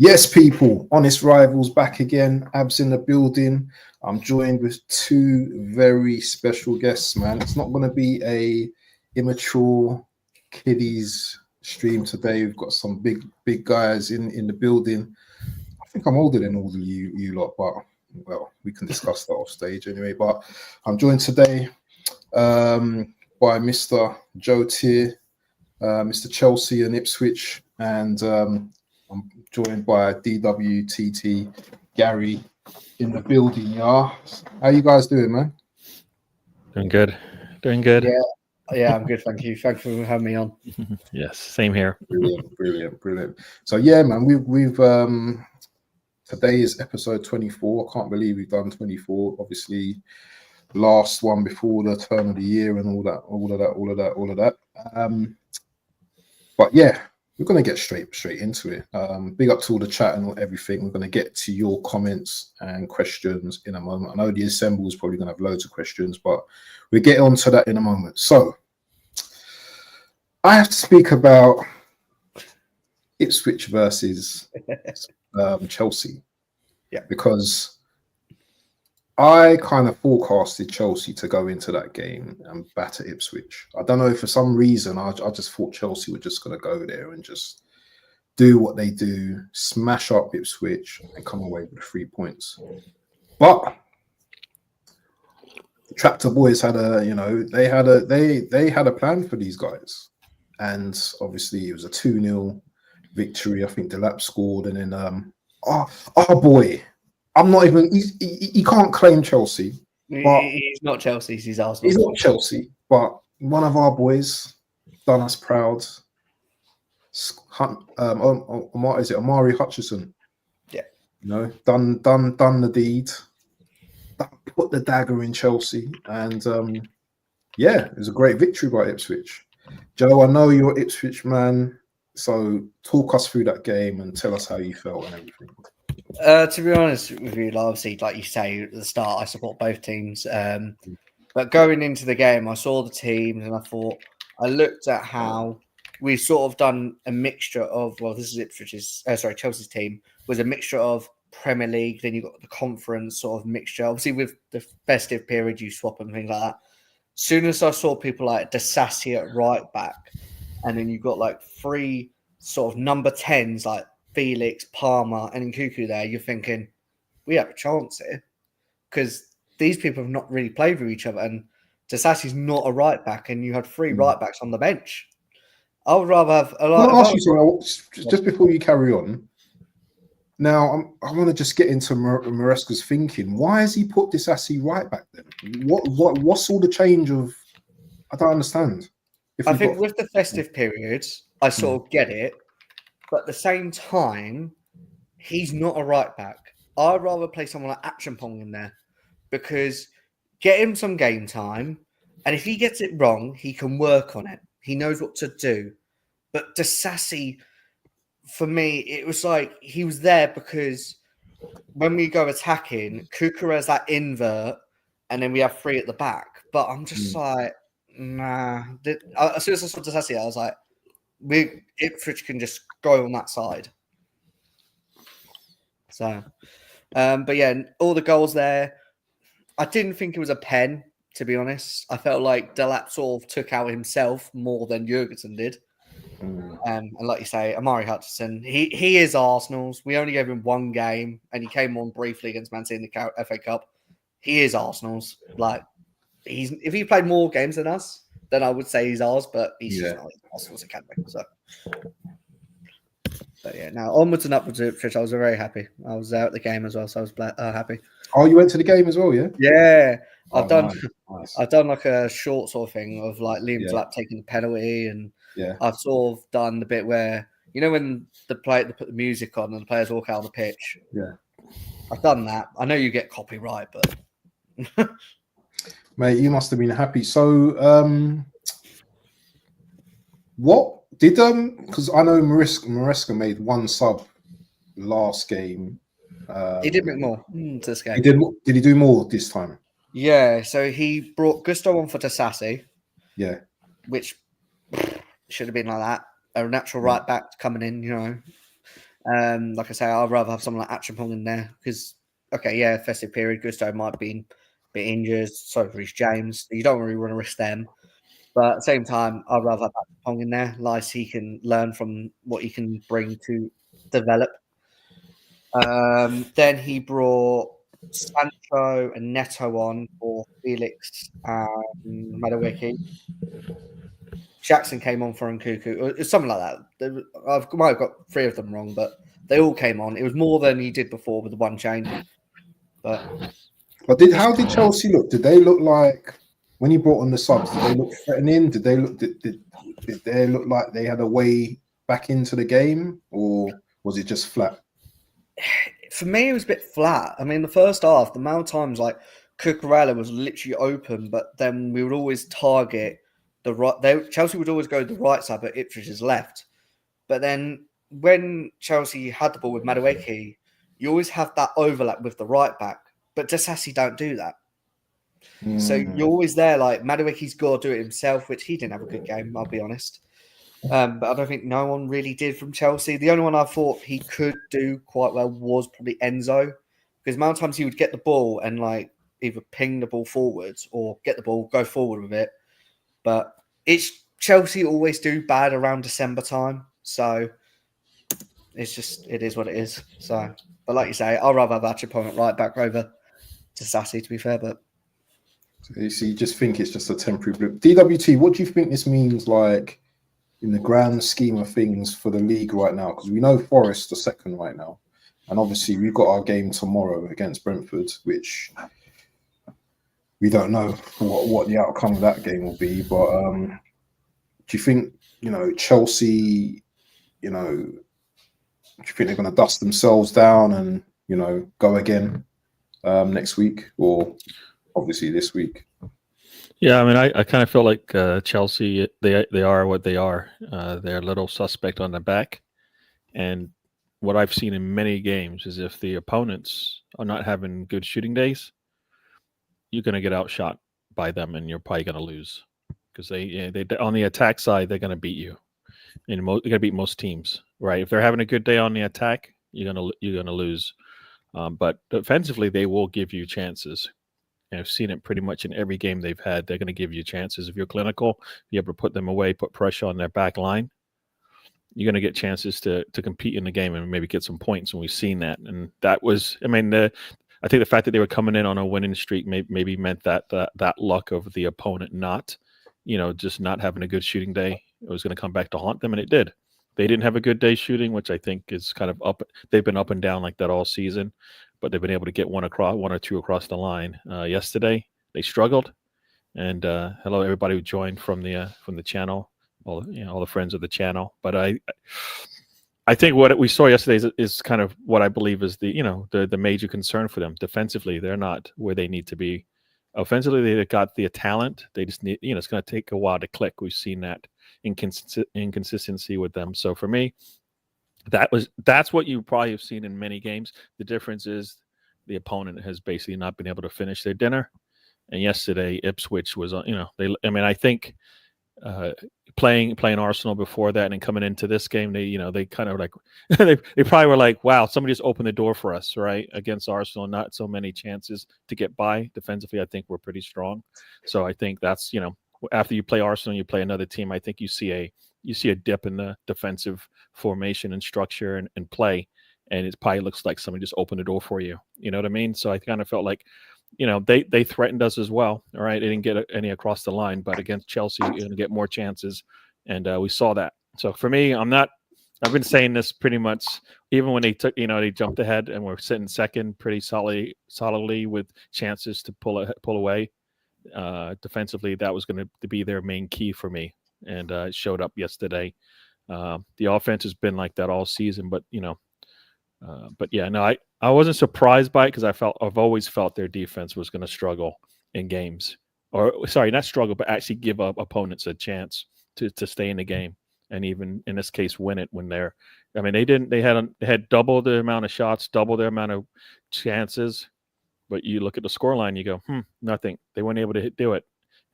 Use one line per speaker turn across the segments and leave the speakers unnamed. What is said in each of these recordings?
Yes, people, Honest Rivals back again. Abs in the building. I'm joined with two very special guests, man. It's not going to be a immature kiddies stream today. We've got some big guys in the building. I think I'm older than all of you lot, but well, we can discuss that off stage anyway. But I'm joined today by Mr. Joe Tier, Mr. Chelsea and Ipswich, and I'm joined by DWTT Gary in the building. Yeah, how you guys doing, man?
Doing good. Doing good.
Yeah, I'm good. Thank you. Thanks for having me on.
Yes, same here.
Brilliant. So yeah, man, we've today is episode 24. I can't believe we've done 24. Obviously, last one before the turn of the year and all that. But yeah, we're going to get straight into it. Big up to all the chat and everything. We're going to get to your comments and questions in a moment. I know the Assemble is probably going to have loads of questions, but we'll get on to that in a moment. So I have to speak about Ipswich versus Chelsea.
Yeah.
Because I kind of forecasted Chelsea to go into that game and batter Ipswich. I don't know, for some reason, I just thought Chelsea were just going to go there and just do what they do, smash up Ipswich and come away with 3 points. But the Tractor Boys had they had a plan for these guys. And obviously it was a 2-0 victory. I think Delap scored, and then our boy, I'm not even. He can't claim Chelsea. But
He's not Chelsea. He's Arsenal.
He's not Chelsea, but one of our boys done us proud. Is it Amari Hutchison?
Yeah.
Done the deed. Put the dagger in Chelsea, and yeah, it was a great victory by Ipswich. Joe, I know you're an Ipswich man, so talk us through that game and tell us how you felt and everything.
To be honest with you, obviously, like you say at the start, I support both teams. But going into the game, I saw the teams and I looked at how we sort of done a mixture of, well, this is Chelsea's team, was a mixture of Premier League, then you've got the conference sort of mixture. Obviously, with the festive period, you swap and things like that. Soon as I saw people like Disasi at right back, and then you've got like three sort of number 10s like Felix, Palmer, and Nkuku there, you're thinking, we have a chance here. Because these people have not really played with each other, and Disasi's not a right back, and you had three right backs on the bench. I would rather have a lot.
I'll ask you something just before you carry on. Now, I want to just get into Maresca's thinking. Why has he put Disasi right back then? What's all the change of? I don't understand.
I think with the festive periods, I sort of get it, but at the same time, he's not a right back. I'd rather play someone like Acheampong in there, because get him some game time, and if he gets it wrong, he can work on it. He knows what to do. But Disasi, for me, it was like he was there because when we go attacking, Kuka has that invert, and then we have three at the back. But I'm just like, nah. As soon as I saw Disasi, I was like, Ipswich can just go on that side. So, but yeah, all the goals there. I didn't think it was a pen, to be honest. I felt like Delap sort of took out himself more than Jurgensen did. And like you say, Amari Hutchison, he is Arsenal's. We only gave him one game, and he came on briefly against Man City in the FA Cup. He is Arsenal's. Like, if he played more games than us, then I would say he's ours, but he's just not Arsenal's academy. So, but yeah, now onwards and upwards to Ipswich. I was very happy. I was there at the game as well, so I was happy.
Oh, you went to the game as well, yeah?
Yeah. I've done
nice.
I've done like a short sort of thing of like Liam Delap taking the penalty, and I've sort of done the bit where, you know, when they put the music on and the players walk out on the pitch.
Yeah.
I've done that. I know you get copyright, but
mate, you must have been happy. So what did because I know Maresca made one sub last game.
He did make more to this game.
Did he do more this time?
Yeah, so he brought Gusto on for Disasi.
Yeah.
Which should have been like that. A natural right back coming in, you know. Like I say, I'd rather have someone like Achapong in there because, okay, yeah, festive period, Gusto might be a bit injured, so is Reece James. You don't really want to risk them. But at the same time, I'd rather have Achapong in there. Like he can learn from what he can bring to develop. Then he brought Sancho and Neto on for Felix and Madueke. Jackson came on for Nkuku. It's something like that. I might have got 3 of them wrong, but they all came on. It was more than he did before with the one change. But
how did Chelsea look? Did they look like when he brought on the subs? Did they look threatening? Did they look like they had a way back into the game, or was it just flat?
For me, it was a bit flat. I mean, the first half, the amount of times like Cucurella was literally open, but then we would always target the right. Chelsea would always go to the right side, but Ipswich's left. But then when Chelsea had the ball with Madueke, you always have that overlap with the right back. But Disasi don't do that. So you're always there like Madueke's got to do it himself, which he didn't have a good game, I'll be honest. But I don't think no one really did from Chelsea. The only one I thought he could do quite well was probably Enzo, because the amount of times he would get the ball and like either ping the ball forwards or get the ball, go forward with it. But it's Chelsea always do bad around December time, so it is what it is. So, but like you say, I'd rather have Achapong at right back over to Sassy, to be fair. But
so you just think it's just a temporary blip. DWT, what do you think this means, like in the grand scheme of things for the league right now? Because we know Forest are second right now, and obviously we've got our game tomorrow against Brentford, which we don't know what the outcome of that game will be. But do you think, Chelsea, do you think they're going to dust themselves down and, go again next week, or obviously this week?
Yeah, I mean, I kind of feel like Chelsea, they are what they are. They're a little suspect on the back. And what I've seen in many games is if the opponents are not having good shooting days, you're going to get outshot by them and you're probably going to lose. Because they on the attack side, they're going to beat you. And they're going to beat most teams, right? If they're having a good day on the attack, you're going to lose. But defensively, they will give you chances. And I've seen it pretty much in every game they've had. They're going to give you chances. If you're clinical, you able to put them away, put pressure on their back line, you're going to get chances to compete in the game and maybe get some points. And we've seen that. And that was, I mean, I think the fact that they were coming in on a winning streak maybe meant that luck of the opponent just not having a good shooting day, it was going to come back to haunt them, and it did. They didn't have a good day shooting, which I think is kind of up. They've been up and down like that all season, but they've been able to get one or two across the line. Yesterday, they struggled. And hello, everybody who joined from the channel, all the friends of the channel. But I think what we saw yesterday is kind of what I believe is the major concern for them. Defensively, they're not where they need to be. Offensively, they got the talent. They just need, it's going to take a while to click. We've seen that inconsistency with them. So for me, that's what you probably have seen in many games. The difference is the opponent has basically not been able to finish their dinner. And yesterday, Ipswich was, I think playing Arsenal before that and coming into this game, they kind of like they probably were like, wow, somebody just opened the door for us, right? Against Arsenal, not so many chances to get by defensively. I think we're pretty strong. So I think that's, after you play Arsenal, you play another team. I think you see a dip in the defensive formation and structure and play, and it probably looks like somebody just opened the door for you. You know what I mean? So I kind of felt like, they threatened us as well. All right, they didn't get any across the line, but against Chelsea, you're going to get more chances, and we saw that. So for me, I've been saying this pretty much, even when they took, they jumped ahead and were sitting second pretty solidly with chances to pull away. Defensively, that was going to be their main key for me, and it showed up yesterday. The offense has been like that all season, but I wasn't surprised by it because I've always felt their defense was going to struggle in games, or sorry, not struggle, but actually give up opponents a chance to stay in the game, and even in this case win it when they had double the amount of shots, double the amount of chances, but you look at the scoreline, you go, nothing. They weren't able to do it,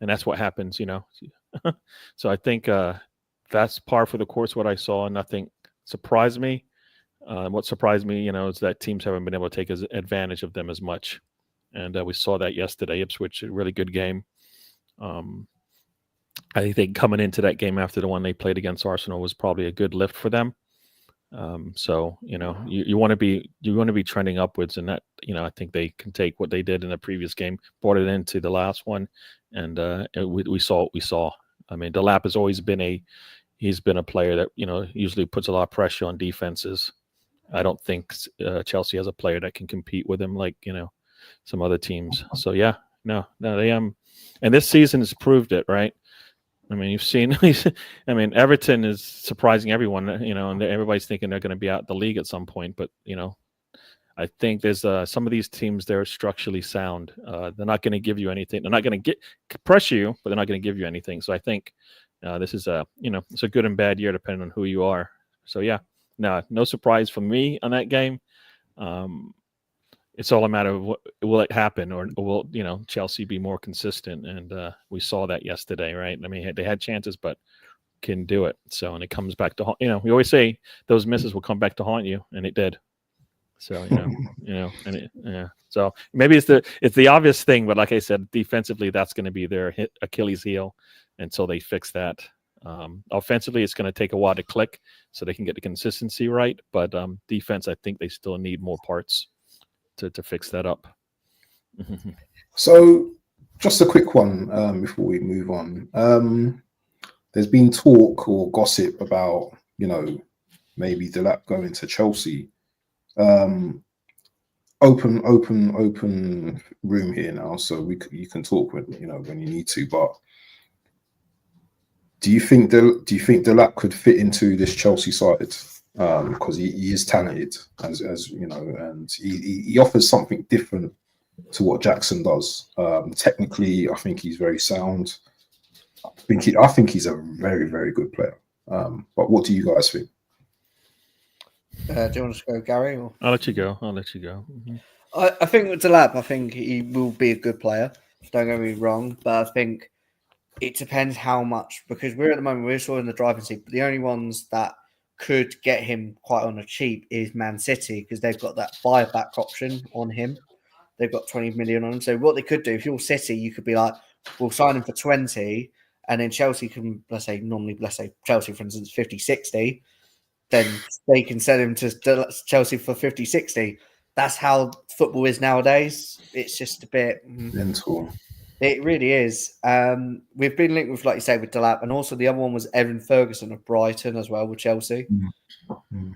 and that's what happens, So I think that's par for the course what I saw, and nothing surprised me. What surprised me, is that teams haven't been able to take advantage of them as much, and we saw that yesterday. Ipswich, a really good game. I think coming into that game after the one they played against Arsenal was probably a good lift for them. So you want to be trending upwards, and that I think they can take what they did in the previous game, brought it into the last one, and we saw what we saw. I mean, Delap has always been he's been a player that usually puts a lot of pressure on defenses. I don't think Chelsea has a player that can compete with him like some other teams. So yeah, no, they and this season has proved it, right? I mean, you've seen. I mean, Everton is surprising everyone, and everybody's thinking they're going to be out the league at some point. But I think there's some of these teams they're structurally sound. They're not going to give you anything. They're not going to pressure you, but they're not going to give you anything. So I think this is it's a good and bad year depending on who you are. So yeah, no surprise for me on that game. It's all a matter of will it happen, or will Chelsea be more consistent? And we saw that yesterday, right? I mean, they had chances, but couldn't do it. So, and it comes back to we always say those misses will come back to haunt you, and it did. So So maybe it's the obvious thing, but like I said, defensively, that's going to be their Achilles heel until they fix that. Offensively, it's going to take a while to click, so they can get the consistency right. But defense, I think they still need more parts to fix that up.
So just a quick one before we move on. There's been talk or gossip about maybe Delap going to Chelsea. Open room here now, so you can talk when when you need to. But do you think Delap could fit into this Chelsea side? Because he is talented, as you know, and he offers something different to what Jackson does. Technically, I think he's very sound. I think he's a very, very good player. But what do you guys think?
Do you want to go, Gary? Or?
I'll let you go. Mm-hmm.
I think with Delap, I think he will be a good player. Don't get me wrong, but I think it depends how much, because we're sort of in the driving seat, but the only ones that could get him quite on a cheap is Man City, because they've got that buyback option on him. They've got 20 million on him. So what they could do, if you're City, you could be like, we'll sign him for 20, and then Chelsea can, let's say Chelsea, for instance, 50, 60, then they can sell him to Chelsea for 50, 60. That's how football is nowadays. It's just a bit
mental.
It really is. We've been linked with, like you say, with Delap, and also the other one was Evan Ferguson of Brighton as well with Chelsea.
Mm-hmm.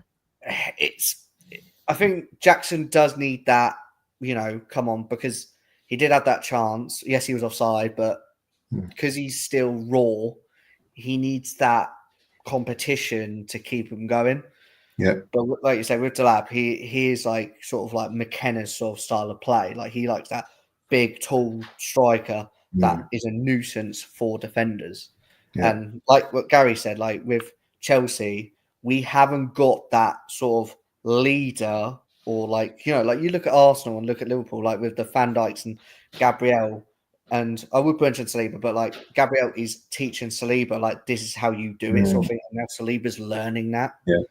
I think Jackson does need that, come on, because he did have that chance. Yes, he was offside, but because he's still raw, he needs that competition to keep him going.
Yeah.
But like you say, with Delap, he is like sort of like McKenna's sort of style of play. Like he likes that big, tall striker that is a nuisance for defenders. Yeah. And like what Gary said, like with Chelsea, we haven't got that sort of leader, or like you look at Arsenal and look at Liverpool, like with the Van Dijks and Gabriel. And I would mention Saliba, but like Gabriel is teaching Saliba, like this is how you do it, sort of thing. And now Saliba's learning that.
Yeah.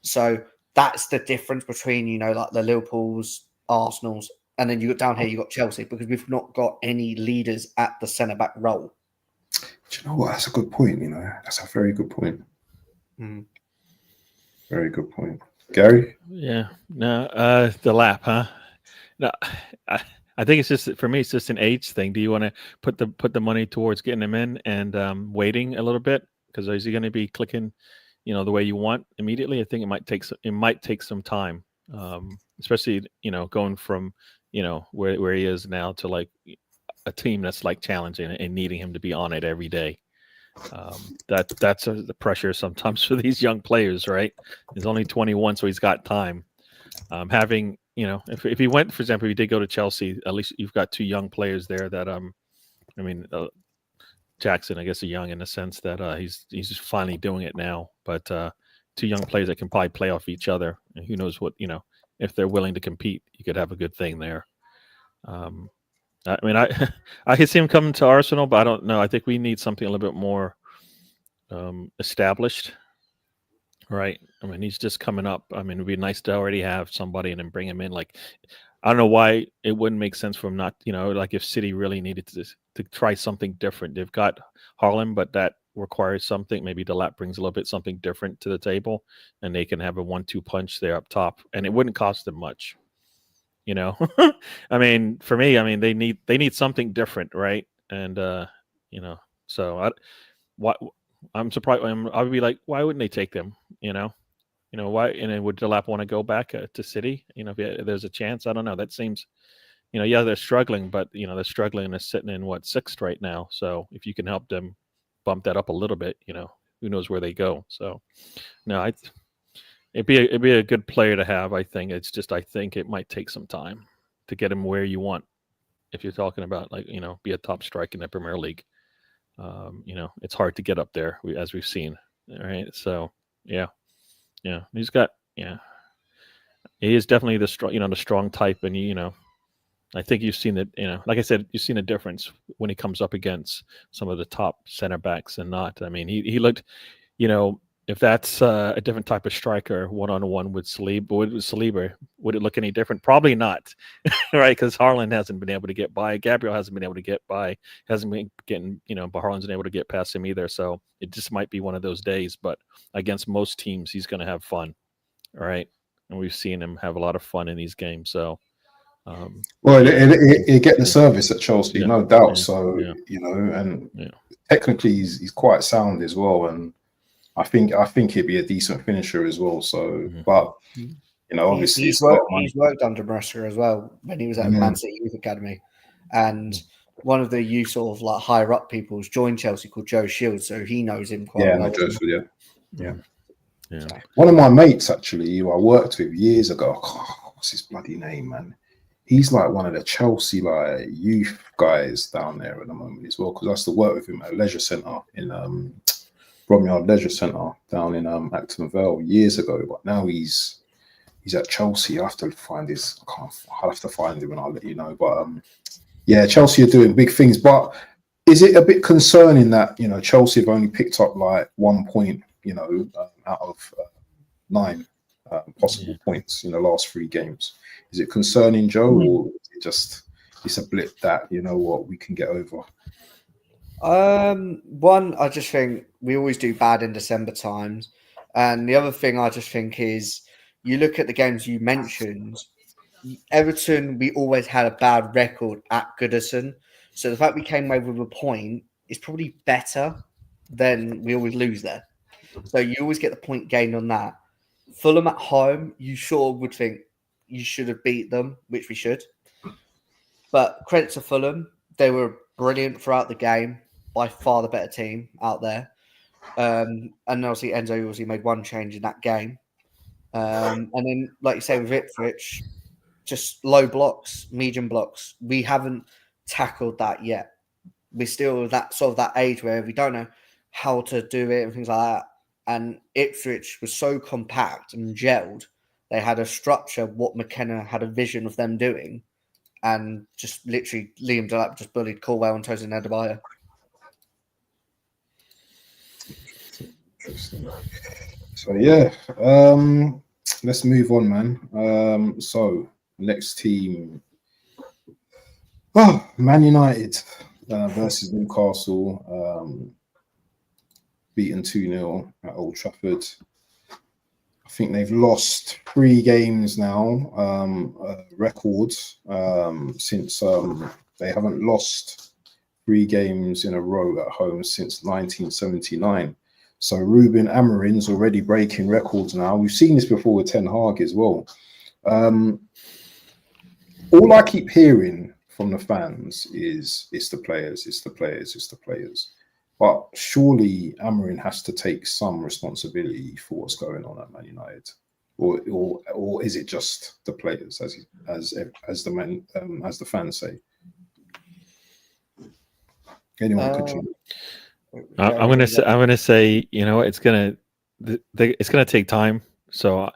So that's the difference between, like the Liverpools, Arsenals, and then you got down here, you got Chelsea, because we've not got any leaders at the centre back role.
Do you know what? That's a good point. That's a very good point. Very good point, Gary.
Yeah. No, Delap, huh? No, I think it's just, for me, it's just an age thing. Do you want to put the money towards getting him in and waiting a little bit? Because is he going to be clicking, the way you want immediately? I think it might take some time, especially going from where he is now to like a team that's like challenging and needing him to be on it every day. That's the pressure sometimes for these young players, right? He's only 21, so he's got time. Having if he went, for example, if he did go to Chelsea, at least you've got two young players there that Jackson, I guess, is young in the sense that he's just finally doing it now. But two young players that can probably play off each other, and who knows what if they're willing to compete, you could have a good thing there. I could see him coming to Arsenal, but I don't know. I think we need something a little bit more established, Right. I mean, he's just coming up. I mean, it'd be nice to already have somebody and then bring him in. Like, I don't know why it wouldn't make sense for him not, like if City really needed to try something different. They've got Harlem, but that requires something. Maybe Delap brings a little bit something different to the table, and they can have a 1-2 punch there up top, and it wouldn't cost them much. I mean, for me, I mean, they need something different, right? And so why I'm surprised. I would be like, why wouldn't they take them? Why? And then would Delap want to go back to City? If there's a chance, I don't know. That seems, yeah, they're struggling, but they're struggling and they're sitting in sixth right now. So if you can help them bump that up a little bit, who knows where they go? So no, it'd be a good player to have. I think it's just I think it might take some time to get him where you want. If you're talking about be a top striker in the Premier League, it's hard to get up there as we've seen. All right, so yeah, he's got he is definitely the strong type, and I think you've seen it. Like I said, you've seen a difference when he comes up against some of the top center backs and not. I mean, he looked, if that's a different type of striker, one-on-one with Saliba, would it look any different? Probably not, right? Because Haaland hasn't been able to get by. Gabriel hasn't been able to get by. Hasn't been getting, but Haaland's been able to get past him either. So it just might be one of those days. But against most teams, he's going to have fun, all right? And we've seen him have a lot of fun in these games. So,
well, he get the service at Chelsea, no doubt.
Yeah,
so and
yeah.
technically he's quite sound as well, and I think he'd be a decent finisher as well. So, but obviously
he's worked under Maresca as well when he was at Man City Youth Academy, and one of the youth sort of like higher up people's joined Chelsea called Joe Shields, so he knows him quite well.
Yeah. One of my mates actually, who I worked with years ago. What's his bloody name, man? He's like one of the Chelsea youth guys down there at the moment as well, because I used to work with him at a leisure centre in Bromyard Leisure Centre down in Acton Vale years ago. But now he's at Chelsea. I have to find I'll have to find him and I'll let you know. But yeah, Chelsea are doing big things. But is it a bit concerning that Chelsea have only picked up 1 point, out of 9 possible points in the last 3 games? Is it concerning, Joe, or is it just it's a blip that we can get over?
One, I just think we always do bad in December times, and the other thing I just think is you look at the games you mentioned. Everton, we always had a bad record at Goodison, so the fact we came away with a point is probably better than we always lose there. So you always get the point gained on that. Fulham at home, you sure would think you should have beat them, which we should. But credit to Fulham, they were brilliant throughout the game. By far the better team out there. And obviously Enzo made one change in that game. And then, like you say, with Ipswich, just low blocks, medium blocks. We haven't tackled that yet. We're still that age where we don't know how to do it and things like that. And Ipswich was so compact and gelled. They had a structure, what McKenna had a vision of them doing. And just literally Liam Delap just bullied Cornwell and Tosin Adebayo.
Interesting. So yeah, let's move on, man. So next team, Man United versus Newcastle, beaten 2-0 at Old Trafford. I think they've lost 3 games now, records since they haven't lost 3 games in a row at home since 1979. So Ruben Amorim's already breaking records now. We've seen this before with Ten Hag as well. All I keep hearing from the fans is it's the players, it's the players, it's the players. But surely Amorim has to take some responsibility for what's going on at Man United, or is it just the players, as the fans say? Anyone could.
I'm gonna say, it's gonna take time. So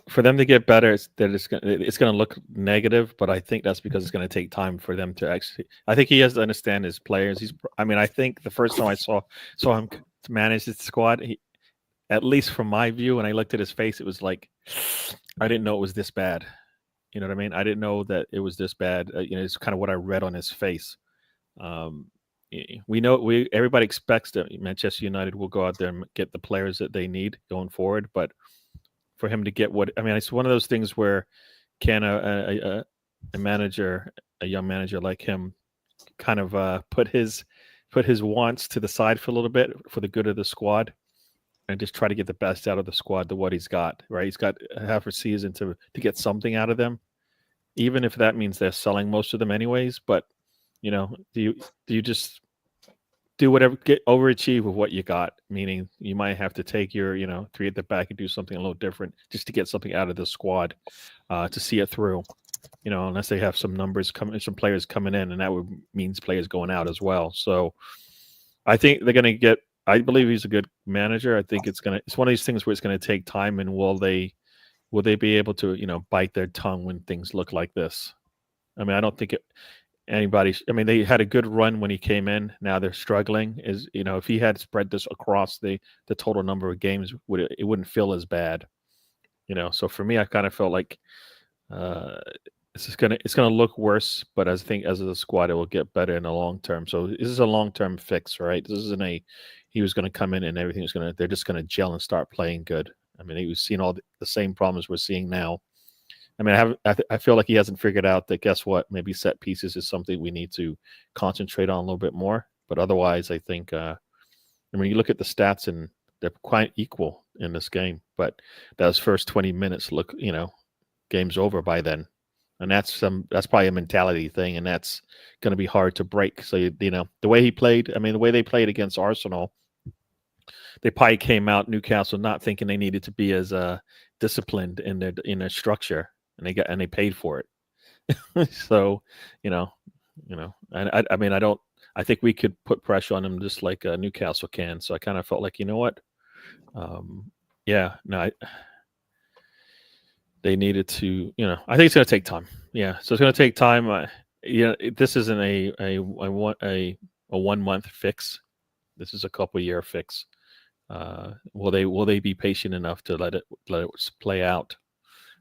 for them to get better, it's gonna look negative. But I think that's because it's gonna take time for them to actually. I think he has to understand his players. I think the first time I saw him manage his squad, at least from my view, when I looked at his face, it was like I didn't know it was this bad. You know what I mean? I didn't know that it was this bad. It's kind of what I read on his face. Um, we know everybody expects that Manchester United will go out there and get the players that they need going forward, but for him to get it's one of those things where can a manager, a young manager like him, kind of put his wants to the side for a little bit for the good of the squad, and just try to get the best out of the squad to what he's got. Right, he's got half a season to get something out of them, even if that means they're selling most of them anyways. But do you just do whatever, overachieve with what you got? Meaning you might have to take your 3 at the back and do something a little different just to get something out of the squad to see it through. Unless they have some numbers coming, some players coming in, and that would means players going out as well. So I think they're going to get. I believe he's a good manager. I think it's one of these things where it's going to take time, and will they be able to bite their tongue when things look like this? I mean, I don't think they had a good run when he came in. Now they're struggling. If he had spread this across the total number of games, it wouldn't feel as bad. So for me, I kind of felt like it's gonna look worse, but I think as a squad, it will get better in the long term. So this is a long term fix, right? This isn't he was going to come in and everything they're just going to gel and start playing good. I mean, he was seeing all the same problems we're seeing now. I mean, I feel like he hasn't figured out that, guess what, maybe set pieces is something we need to concentrate on a little bit more. But otherwise, I think, you look at the stats and they're quite equal in this game. But those first 20 minutes game's over by then. And that's probably a mentality thing, and that's going to be hard to break. So, the way he played, the way they played against Arsenal, they probably came out Newcastle not thinking they needed to be as disciplined in their structure, and they paid for it. So, I think we could put pressure on them just like Newcastle can. So I kind of felt like, they needed to, I think it's going to take time. Yeah, so it's going to take time. This isn't a 1 month fix. This is a couple year fix. Will they be patient enough to let it play out?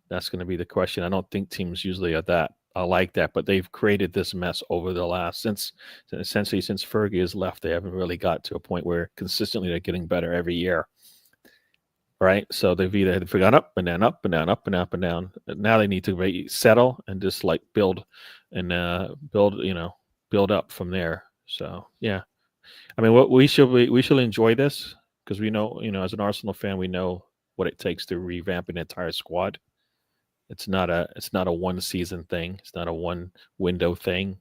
That's going to be the question. I don't think teams usually are like that, but they've created this mess over the last since Fergie has left. They haven't really got to a point where consistently they're getting better every year. Right, so they've either gone up and down, up and down, up and up and down. Now they need to settle and just build up from there. So yeah, we should enjoy this, because we know, as an Arsenal fan, we know what it takes to revamp an entire squad. It's not a one season thing. It's not a one window thing.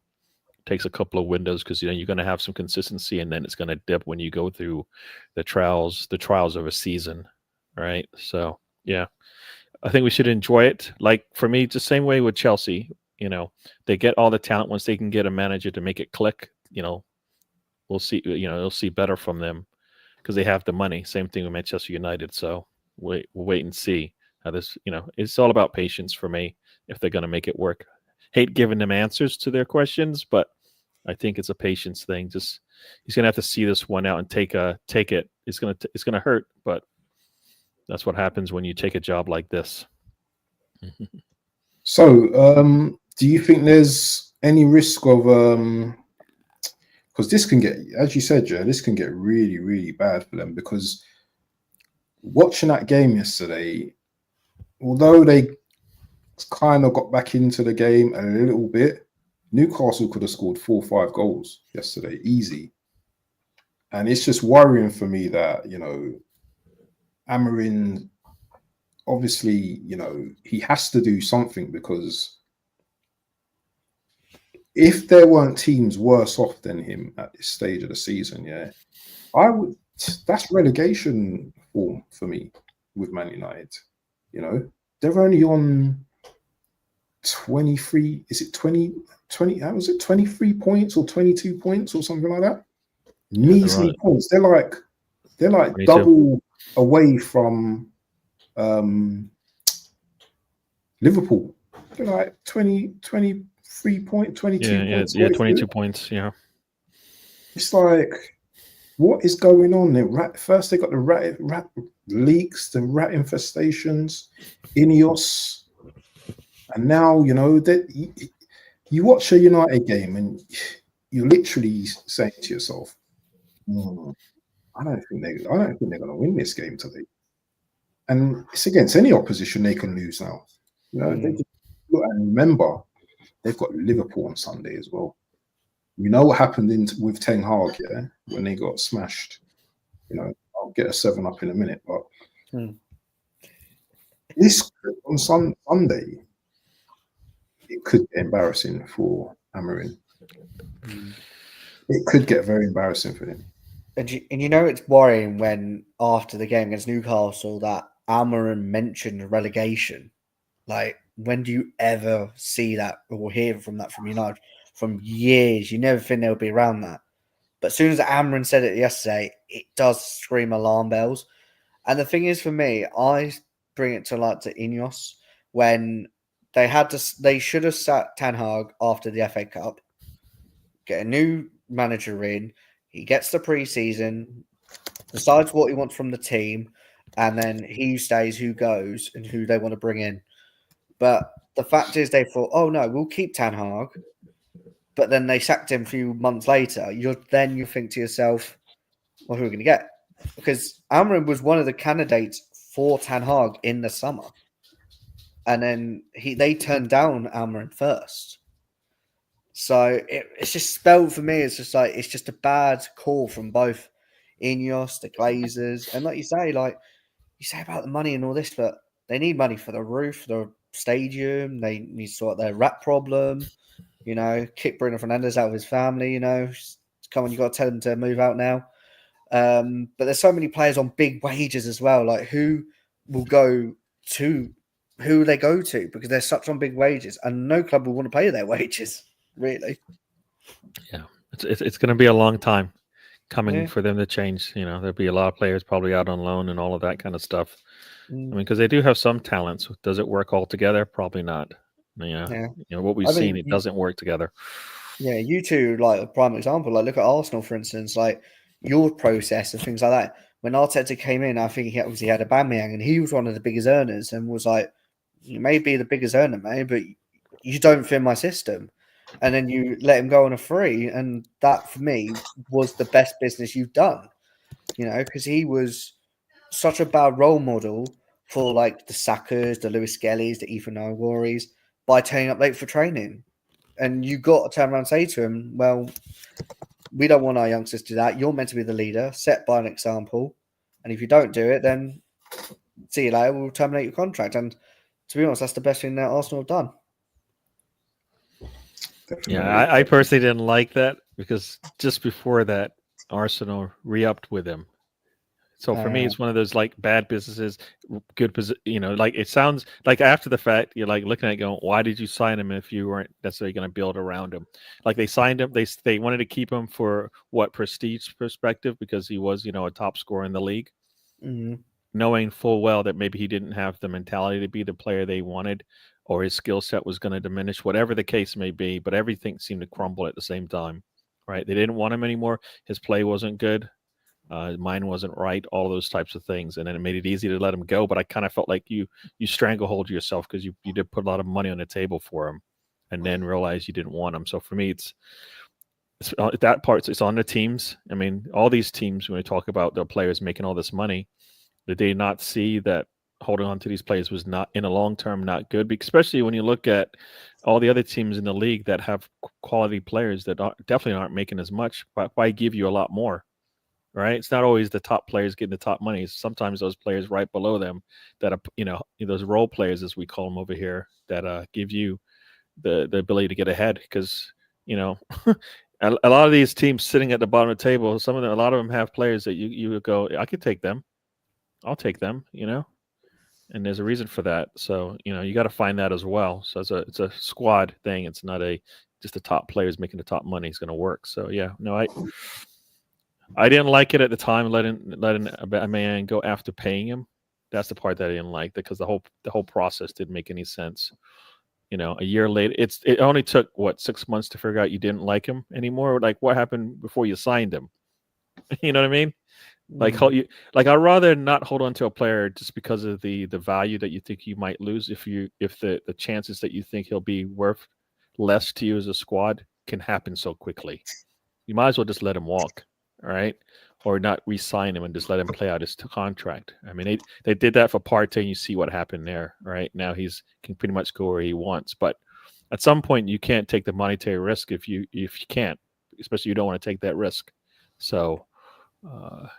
It takes a couple of windows, because you're going to have some consistency, and then it's going to dip when you go through the trials of a season. Right. So, yeah, I think we should enjoy it. Like, for me, it's the same way with Chelsea. They get all the talent. Once they can get a manager to make it click, we'll see, you'll see better from them, because they have the money. Same thing with Manchester United. So we'll wait and see how this, it's all about patience for me, if they're going to make it work. Hate giving them answers to their questions, but I think it's a patience thing. Just, he's going to have to see this one out and take it. It's going to hurt, but that's what happens when you take a job like this.
So, do you think there's any risk of because this can get, as you said, Joe, this can get really, really bad for them? Because watching that game yesterday, although they kind of got back into the game a little bit, Newcastle could have scored 4 or 5 goals yesterday, easy. And it's just worrying for me that, Amorim, obviously, he has to do something, because if there weren't teams worse off than him at this stage of the season, that's relegation form for me with Man United. They're only on 23, is it 20, how was it, 23 points or 22 points or something like that? Measly points. They're like double away from Liverpool. They're like 23 points, 22 points.
Yeah, 22 points, yeah.
It's like, what is going on there? First they got the leaks, the rat infestations, Ineos, and now that you watch a United game and you're literally saying to yourself, I don't think they're going to win this game today. And it's against any opposition they can lose now. They just look and remember they've got Liverpool on Sunday as well. You know what happened with Ten Hag, yeah, when they got smashed. I'll get a 7-up in a minute, but this on Sunday, it could get embarrassing for Amorim. It could get very embarrassing for him.
And it's worrying when after the game against Newcastle that Amorim mentioned relegation. Like, when do you ever see that or hear from United? From years, you never think they'll be around that. But as soon as Amorim said it yesterday, it does scream alarm bells. And the thing is, for me, I bring it to Ineos when they should have sat Ten Hag after the FA Cup, get a new manager in. He gets the pre-season, decides what he wants from the team, and then he stays who goes and who they want to bring in. But the fact is they thought, oh no, we'll keep Ten Hag. But then they sacked him a few months later. You think to yourself, well, who are we going to get? Because Amorim was one of the candidates for Ten Hag in the summer. And then they turned down Amorim first. So it's just spelled for me. It's just a bad call from both Ineos, the Glazers, and like you say about the money and all this, but they need money for the roof, the stadium. They need to sort their rat problem. Kick Bruno Fernandes out of his family. Come on, you got to tell him to move out now. But there's so many players on big wages as well. Like, who will go to? Who will they go to? Because they're such on big wages, and no club will want to pay their wages. Really.
Yeah, it's going to be a long time coming for them to change. There'll be a lot of players probably out on loan and all of that kind of stuff. I mean, because they do have some talents. Does it work all together? Probably not. What we've seen, it doesn't work together.
Yeah, you two, like a prime example. Like, look at Arsenal, for instance. Like, your process and things like that. When Arteta came in, I think he obviously had Aubameyang, and he was one of the biggest earners, and was like, "You may be the biggest earner, mate, but you don't fit my system." And then you let him go on a free, and that for me was the best business you've done. Because he was such a bad role model for like the Sackers, the Lewis Skellies, the Ethan Nawaris, by turning up late for training. And you got to turn around and say to him, well, we don't want our youngsters to do that. You're meant to be the leader, set by an example. And if you don't do it, then see you later, we'll terminate your contract. And to be honest, that's the best thing that Arsenal have done.
Definitely.
Yeah, I personally didn't like that because just before that, Arsenal re-upped with him. So for me, it's one of those like bad businesses, good position. Like it sounds like after the fact, you're like looking at it going, why did you sign him if you weren't necessarily going to build around him? Like they signed him, they wanted to keep him for what prestige perspective because he was a top scorer in the league, knowing full well that maybe he didn't have the mentality to be the player they wanted, or his skill set was going to diminish, whatever the case may be. But everything seemed to crumble at the same time, right? They didn't want him anymore. His play wasn't good. Mine wasn't right, all those types of things. And then it made it easy to let him go. But I kind of felt like you stranglehold yourself because you did put a lot of money on the table for him and then realize you didn't want him. So for me, it's that part, it's on the teams. I mean, all these teams, when we talk about their players making all this money, did they not see that holding on to these players was not in a long term not good? Especially when you look at all the other teams in the league that have quality players that definitely aren't making as much. Why give you a lot more? Right? It's not always the top players getting the top money. Sometimes those players right below them that are, those role players, as we call them over here, that give you the ability to get ahead. Because, a lot of these teams sitting at the bottom of the table, a lot of them have players that you go, I could take them. I'll take them, and there's a reason for that. So, you got to find that as well. So it's a squad thing. It's not just the top players making the top money is going to work. So yeah, no, I didn't like it at the time, letting a man go after paying him. That's the part that I didn't like, because the whole process didn't make any sense. A year later, it only took 6 months to figure out you didn't like him anymore. Like, what happened before you signed him? You know what I mean? Like like I'd rather not hold on to a player just because of the value that you think you might lose if the chances that you think he'll be worth less to you as a squad can happen so quickly. You might as well just let him walk, all right? Or not re-sign him and just let him play out his contract. I mean, they did that for Partey, and you see what happened there, right? Now can pretty much go where he wants, but at some point you can't take the monetary risk if you can't, especially you don't want to take that risk. So.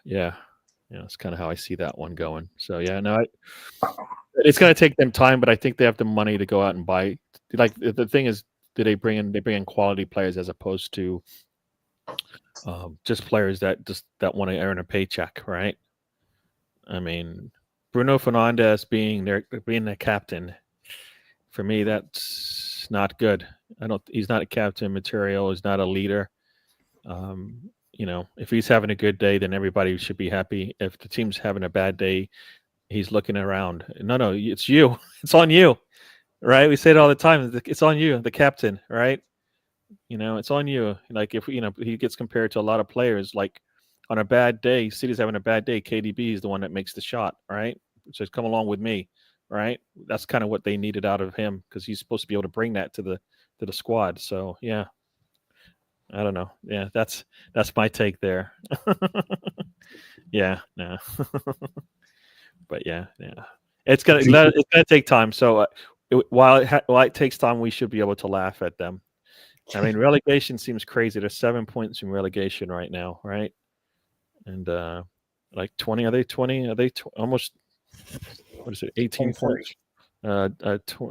Yeah, it's kind of how I see that one going. So yeah, no, it's going to take them time, but I think they have the money to go out and buy. Like the thing is, they bring in quality players as opposed to just players that want to earn a paycheck, right? I mean, Bruno Fernandes being the captain, for me, that's not good. He's not a captain material. He's not a leader. If he's having a good day, then everybody should be happy. If the team's having a bad day, he's looking around. No, it's you. It's on you, right? We say it all the time. It's on you, the captain, right? It's on you. Like if he gets compared to a lot of players. Like on a bad day, City's having a bad day. KDB is the one that makes the shot, right? So come along with me, right? That's kind of what they needed out of him because he's supposed to be able to bring that to the squad. So yeah. I don't know. Yeah, that's my take there. Yeah, no. But yeah. It's gonna take time. So while it takes time, we should be able to laugh at them. I mean, relegation seems crazy. There's 7 points in relegation right now, right? And like 20. Are they 20? Are they almost? What is it? 18 points.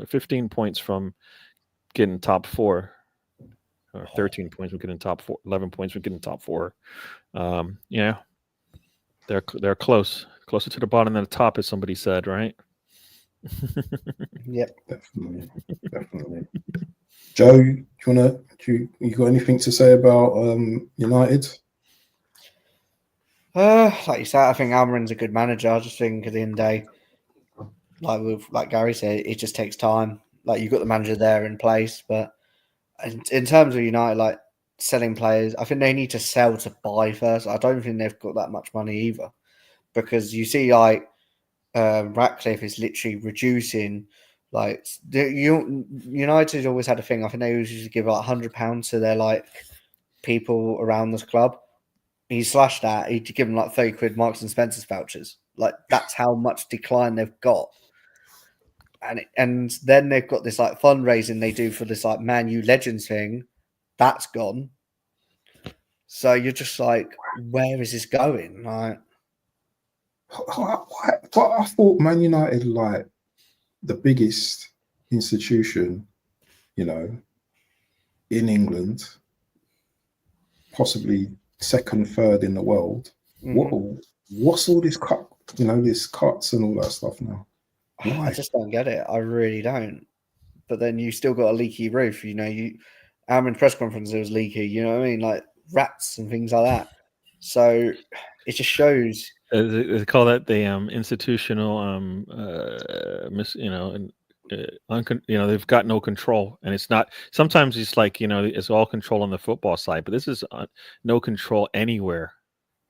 15 points from getting top 4. Or 13 points we get in top 4, 11 points we get in top 4. Yeah, they're closer to the bottom than the top, as somebody said, right?
Yep,
definitely. Joe, you got anything to say about United?
Like you said, I think Almiron's a good manager. I just think at the end of the day, like Gary said, it just takes time. Like you've got the manager there in place, but in terms of United, like selling players, I think they need to sell to buy first. I don't think they've got that much money either, because you see, like Ratcliffe is literally reducing. Like United always had a thing. I think they usually give like £100 to their like people around the club. He slashed that. He'd give them like 30 quid Marks and Spencer's vouchers. Like that's how much decline they've got. And then they've got this like fundraising they do for this like Man U Legends thing. That's gone. So you're just like, where is this going? Like,
I thought Man United, like the biggest institution, in England, possibly second, third in the world. Mm-hmm. What's all this cut? This cuts and all that stuff now. Why?
I just don't get it. I really don't. But then you still got a leaky roof. Almond's press conference, it was leaky. You know what I mean? Like rats and things like that. So it just shows.
They call that the institutional, they've got no control, and it's not. Sometimes it's like it's all control on the football side, but this is no control anywhere.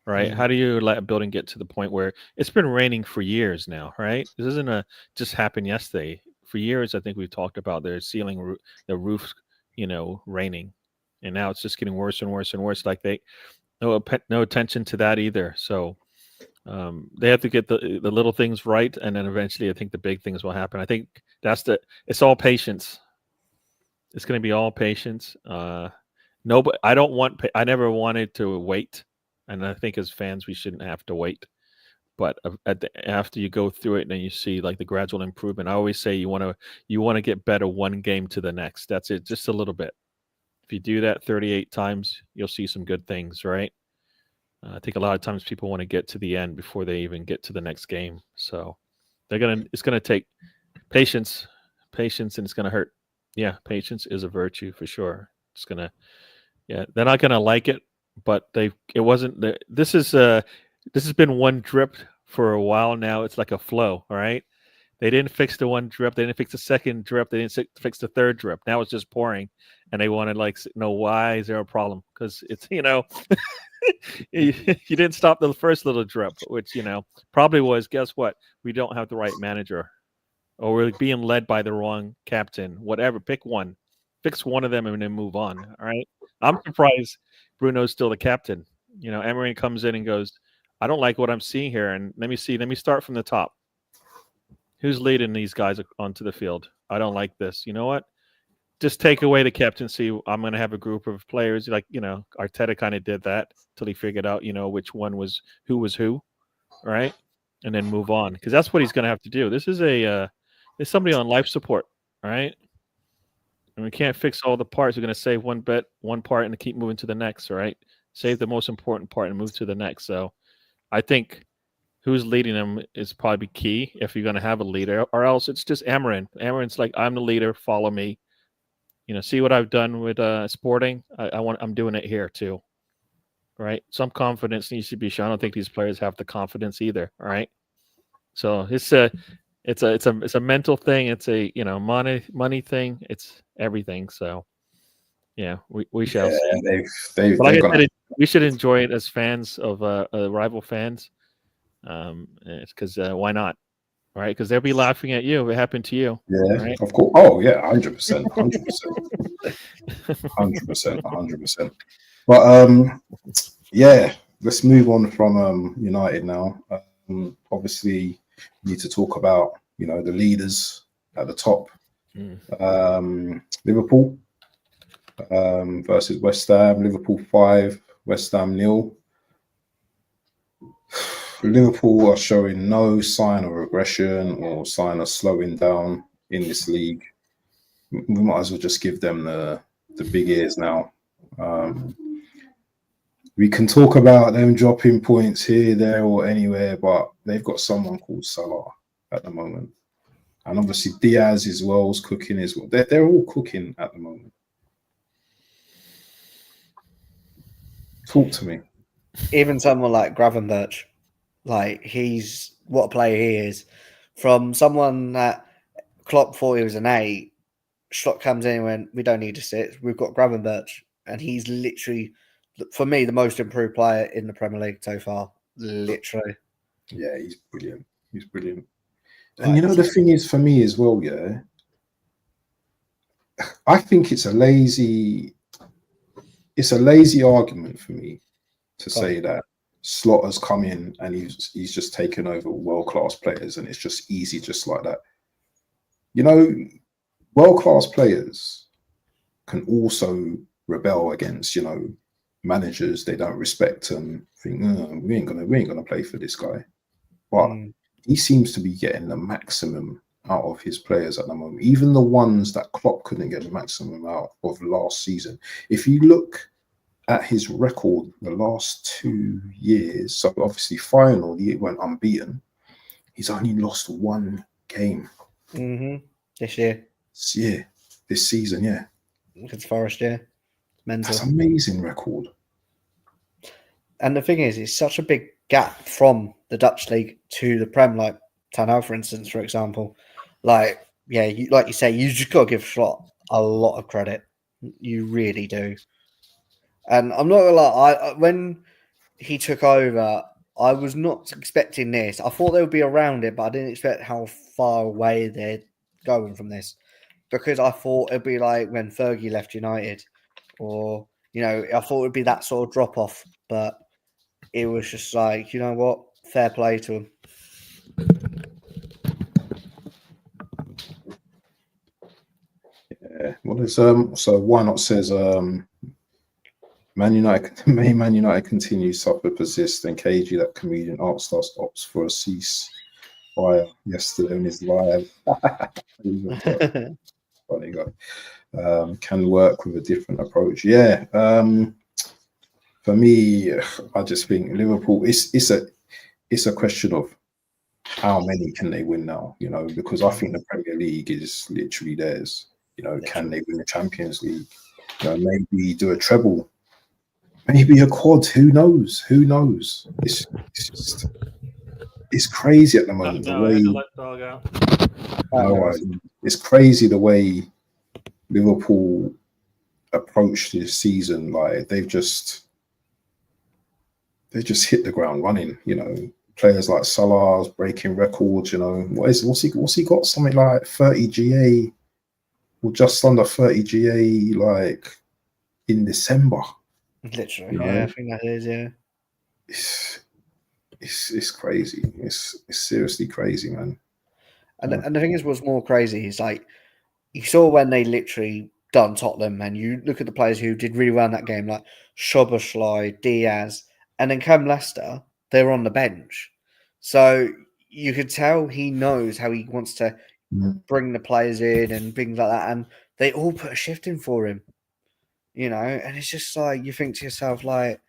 Right? Mm-hmm. How do you let a building get to the point where it's been raining for years now? Right? This isn't just happened yesterday. For years, I think we've talked about their ceiling, the roof, raining, and now it's just getting worse and worse and worse. Like no attention to that either. So they have to get the little things right, and then eventually, I think the big things will happen. I think it's all patience. It's going to be all patience. I never wanted to wait. And I think as fans, we shouldn't have to wait. But after you go through it and then you see like the gradual improvement, I always say you want to get better one game to the next. That's it, just a little bit. If you do that 38 times, you'll see some good things, right? I think a lot of times people want to get to the end before they even get to the next game. So it's gonna take patience, and it's gonna hurt. Yeah, patience is a virtue for sure. They're not gonna like it. But it wasn't. This has been one drip for a while now. It's like a flow, all right? They didn't fix the one drip. They didn't fix the second drip. They didn't fix the third drip. Now it's just pouring, and they wanted why is there a problem? Because it's you didn't stop the first little drip, which probably was. Guess what? We don't have the right manager, or we're being led by the wrong captain. Whatever, pick one, fix one of them, and then move on. All right. I'm surprised Bruno's still the captain. Emery comes in and goes, "I don't like what I'm seeing here, and let me see. Let me start from the top. Who's leading these guys onto the field? I don't like this. You know what? Just take away the captaincy. I'm going to have a group of players like, Arteta kind of did that till he figured out, which one was who, right? And then move on, because that's what he's going to have to do. This is there's somebody on life support, right? And we can't fix all the parts. We're going to save one part and keep moving to the next, right? Save the most important part and move to the next. So I think who's leading them is probably key if you're going to have a leader, or else it's just Amarin. Amarin's like, I'm the leader, follow me. See what I've done with Sporting. I'm doing it here too, right? Some confidence needs to be shown. I don't think these players have the confidence either. All right, so it's a mental thing. It's a money thing. It's everything. So yeah, we shall see. We should enjoy it as fans of rival fans. It's because why not? Right, because they'll be laughing at you. It happened to you.
Yeah,
right?
Of course. Oh, yeah, 100%, 100%. But yeah, let's move on from United now. Obviously, we need to talk about the leaders at the top. Liverpool versus West Ham. Liverpool 5, West Ham 0. Liverpool are showing no sign of regression or sign of slowing down in this league. We might as well just give them the big ears now. We can talk about them dropping points here, there, or anywhere, but they've got someone called Salah at the moment. And obviously Diaz as well is cooking as well. They're all cooking at the moment. Talk to me.
Even someone like Gravenberch. Like, he's what a player he is. From someone that Klopp thought he was an 8, Schlott comes in and went, we don't need a 6. We've got Gravenberch. And he's literally, for me, the most improved player in the Premier League so far. Literally.
Yeah, he's brilliant. He's brilliant. And the thing is for me as well, yeah, I think it's a lazy argument for me to say that Slot has come in and he's just taken over world-class players and it's just easy just like that. World-class players can also rebel against, managers they don't respect and think, we ain't gonna play for this guy. But he seems to be getting the maximum out of his players at the moment, even the ones that Klopp couldn't get the maximum out of last season. If you look at his record the last 2 years, so obviously final, he went unbeaten. He's only lost one game.
This year.
This season, yeah.
Against Forest, yeah. Mental.
That's an amazing record.
And the thing is, it's such a big gap from the Dutch league to the Prem, like Tanel, for instance, for example. Like, yeah, like you say, you just got to give Slot a lot of credit. You really do. And I'm not gonna lie, when he took over, I was not expecting this. I thought they would be around it, but I didn't expect how far away they're going from this. Because I thought it'd be like when Fergie left United, or I thought it would be that sort of drop off. But it was just like, you know what? Fair play to him.
Yeah. Well, there's so why not says Man United continues suffer persist and KG, that comedian art stars opts for a ceasefire yesterday in his live. Funny guy. Can work with a different approach. Yeah. For me, I just think Liverpool. It's a question of how many can they win now? Because I think the Premier League is literally theirs. Can they win the Champions League? Maybe do a treble. Maybe a quad. Who knows? It's crazy at the moment. It's crazy the way Liverpool approach this season. Like they've just they just hit the ground running. You know, players like Salah's breaking records. You know, what's he got? Something like 30 GA or just under 30 GA, like in December.
Literally,
You know?
yeah, I think that is, yeah.
It's crazy. It's seriously crazy, man.
And the thing is, what's more crazy is like you saw when they literally done Tottenham, and you look at the players who did really well in that game, like Szoboszlai, Diaz, and then come Leicester, they were on the bench. So you could tell he knows how he wants to bring the players in and things like that, and they all put a shift in for him, you know. And it's just like you think to yourself, like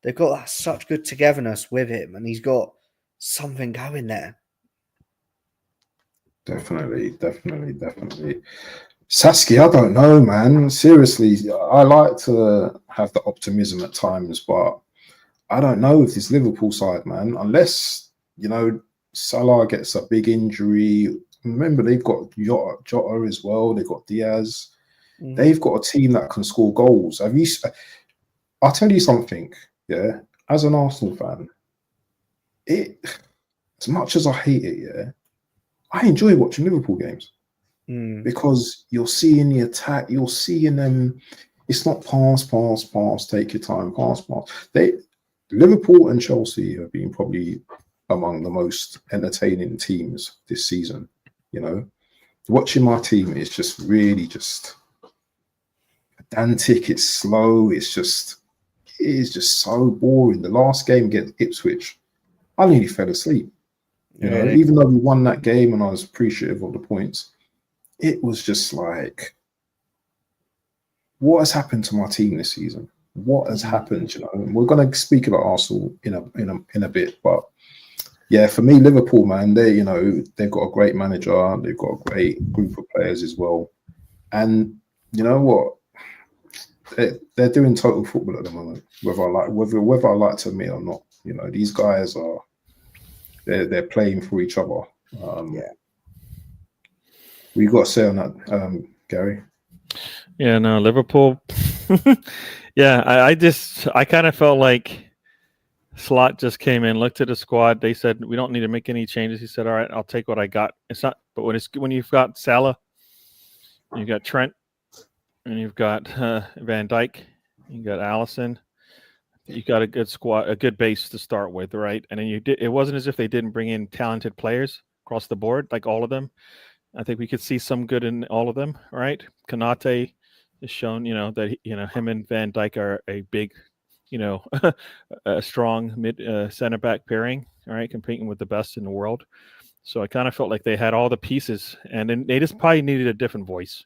they've got that such good togetherness with him, and he's got something going there.
Definitely. Saskia, I don't know, man. Seriously, I like to have the optimism at times, but I don't know with this Liverpool side, man. Unless, you know, Salah gets a big injury. Remember, they've got Jota as well. They've got Diaz. They've got a team that can score goals. I'll tell you something, yeah. As an Arsenal fan, as much as I hate it, yeah, I enjoy watching Liverpool games because you're seeing the attack, you're seeing them. It's not pass, take your time, pass. Liverpool and Chelsea have been probably among the most entertaining teams this season. You know, watching my team is just really just pedantic. It's slow. It is just so boring. The last game against Ipswich, I nearly fell asleep. You know, even though we won that game and I was appreciative of the points, it was just like, what has happened to my team this season? What has happened? You know, and we're going to speak about Arsenal in a bit, but yeah, for me, Liverpool, man, they've got a great manager, they've got a great group of players as well, and you know what? They're doing total football at the moment, whether I like to admit or not. You know, these guys are. They're playing for each other. What you got to say on that, Gary?
Yeah, no, Liverpool. Yeah, I kind of felt like Slot just came in, looked at the squad. They said we don't need to make any changes. He said, "All right, I'll take what I got." It's not, but when you've got Salah, you've got Trent, and you've got Van Dijk, you got Allison. You got a good squad, a good base to start with, right? And then it wasn't as if they didn't bring in talented players across the board, like all of them. I think we could see some good in all of them, right? Konate has shown, that him and Van Dijk are a big, a strong mid center back pairing, all right, competing with the best in the world. So I kind of felt like they had all the pieces, and then they just probably needed a different voice.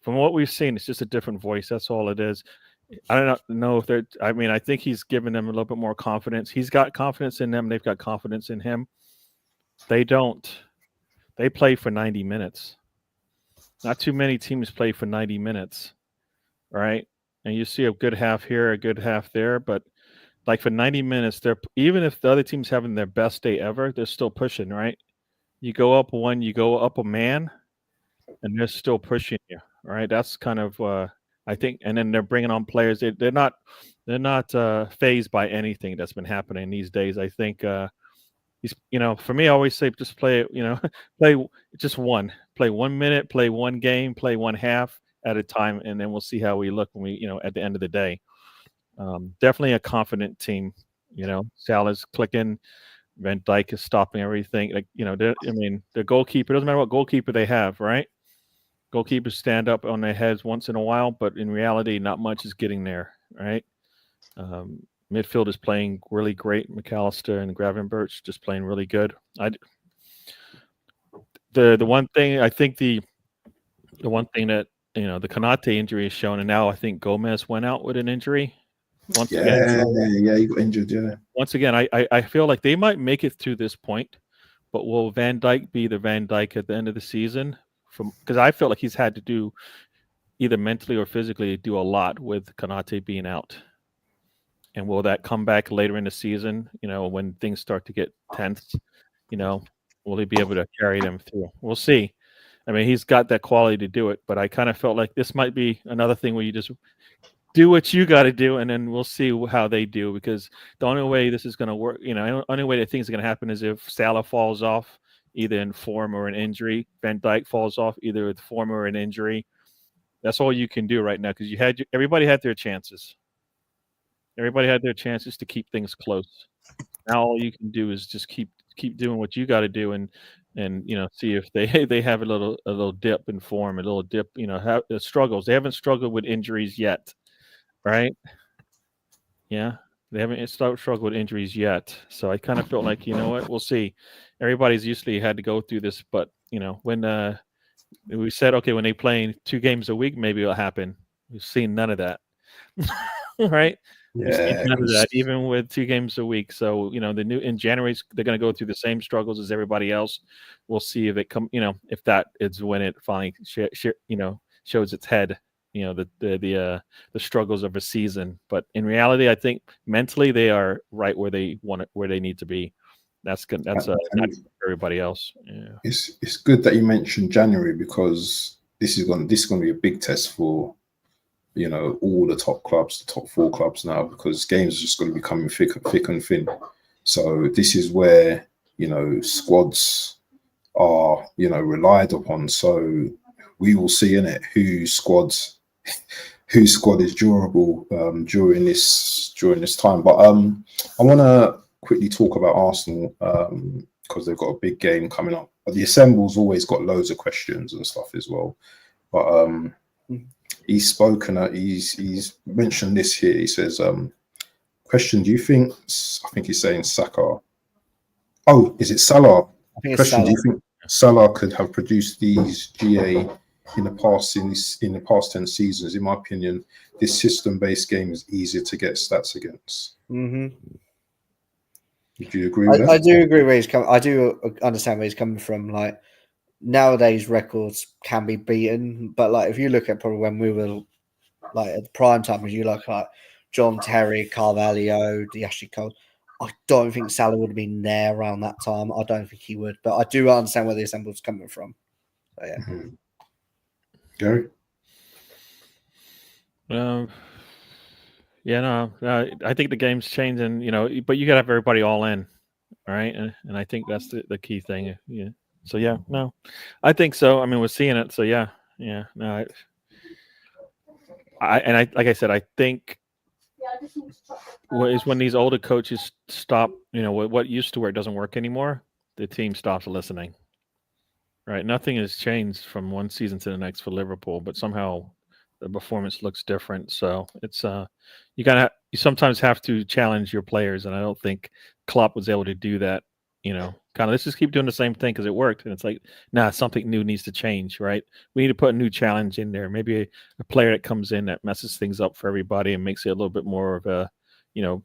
From what we've seen, it's just a different voice. That's all it is. I don't know if they're. I mean, I think he's given them a little bit more confidence. He's got confidence in them. They've got confidence in him. They don't. They play for 90 minutes. Not too many teams play for 90 minutes, right? And you see a good half here, a good half there, but like for 90 minutes, even if the other team's having their best day ever, they're still pushing, right? You go up one, you go up a man, and they're still pushing you, right? That's kind of. I think, and then they're bringing on players. They're not phased by anything that's been happening these days. I think he's, for me, I always say just play, play just play 1 minute, play one game, play one half at a time, and then we'll see how we look when we, at the end of the day. Definitely a confident team. Salah's clicking, Van Dijk is stopping everything. Like, the goalkeeper, doesn't matter what goalkeeper they have, right? Goalkeepers stand up on their heads once in a while, but in reality, not much is getting there, right? Midfield is playing really great. McAllister and Gravenberch just playing really good. The one thing I think the one thing that the Konate injury is shown, and now I think Gomez went out with an injury.
Yeah, he got injured. Yeah.
Once again, I feel like they might make it to this point, but will Van Dijk be the Van Dijk at the end of the season? Because I felt like he's had to do either mentally or physically do a lot with Konate being out. And will that come back later in the season, when things start to get tense, will he be able to carry them through? We'll see. I mean, he's got that quality to do it, but I kind of felt like this might be another thing where you just do what you got to do, and then we'll see how they do. Because the only way this is going to work, the only way that things are going to happen is if Salah falls off, either in form or an injury. Van Dijk falls off either with form or an injury. That's all you can do right now because everybody had their chances. Everybody had their chances to keep things close. Now all you can do is just keep doing what you got to do, and see if they have a little dip in form, a little dip. Have struggles. They haven't struggled with injuries yet, right? Yeah, they haven't struggled with injuries yet. So I kind of felt like, what, we'll see. Everybody's usually had to go through this, but when we said, okay, when they play 2 games a week, maybe it'll happen. We've seen none of that, right? We've seen none of that, even with 2 games a week. So in January they're going to go through the same struggles as everybody else. We'll see if it if that is when it finally shows its head. The struggles of a season. But in reality, I think mentally they are right where they need to be. That's good. That's not for everybody else. Yeah.
It's good that you mentioned January because this is going to be a big test for all the top clubs, the top 4 clubs now, because games are just going to be coming thick and thin. So this is where squads are relied upon. So we will see in it whose squad is durable during this time. But I want to quickly talk about Arsenal because they've got a big game coming up. But the Assemble's always got loads of questions and stuff as well. But he's spoken. He's mentioned this here. He says, "Question: do you think? I think he's saying Saka. Oh, is it Salah? Question: Salah. Do you think Salah could have produced these GA in the past 10 seasons? In my opinion, this system-based game is easier to get stats against."
Mm-hmm.
Do you agree with that?
I do agree where he's coming. I do understand where he's coming from. Like nowadays, records can be beaten, but like if you look at probably when we were like at the prime time, as you like John Terry, Carvalho, Ashley Cole, I don't think Salah would have been there around that time. I don't think he would, but I do understand where the Assemble's coming from. So, yeah.
Mm-hmm. Gary?
Yeah, no, I think the game's changing, but you got to have everybody all in, all right? And I think that's the key thing. Yeah. So, yeah, no, I think so. I mean, we're seeing it. So, yeah, no, like I said, I think is when these older coaches stop, what used to where it doesn't work anymore, the team stops listening, right? Nothing has changed from one season to the next for Liverpool, but somehow the performance looks different. So it's you sometimes have to challenge your players, and I don't think Klopp was able to do that. Kind of let's just keep doing the same thing because it worked, and it's like, something new needs to change, right? We need to put a new challenge in there. Maybe a player that comes in that messes things up for everybody and makes it a little bit more of a,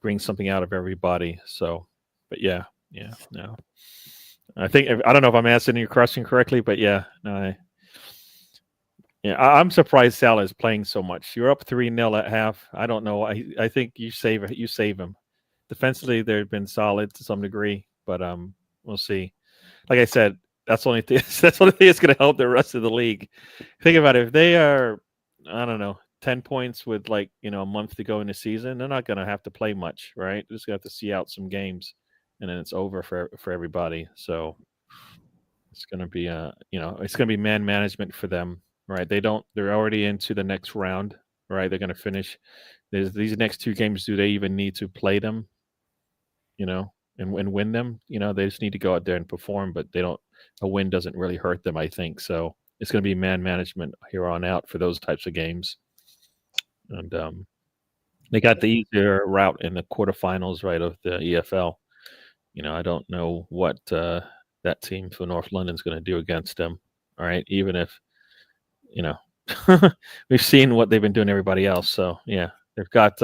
brings something out of everybody. So, but no. I don't know if I'm answering your question correctly, but I'm surprised Salah is playing so much. You're up 3-0 at half. I don't know. I think you save him. Defensively, they've been solid to some degree, but we'll see. Like I said, that's the only thing that's going to help the rest of the league. Think about it. If they are, I don't know, 10 points with a month to go in the season, they're not going to have to play much, right? They're just going to have to see out some games, and then it's over for everybody. So it's going to be it's going to be man management for them. Right, they're already into the next round. Right, they're going to finish. These next 2 games. Do they even need to play them? And win them. They just need to go out there and perform. But they don't. A win doesn't really hurt them, I think. So it's going to be man management here on out for those types of games. And they got the easier route in the quarterfinals, right, of the EFL. I don't know what that team for North London's going to do against them. All right, even if. We've seen what they've been doing to everybody else. So yeah, they've got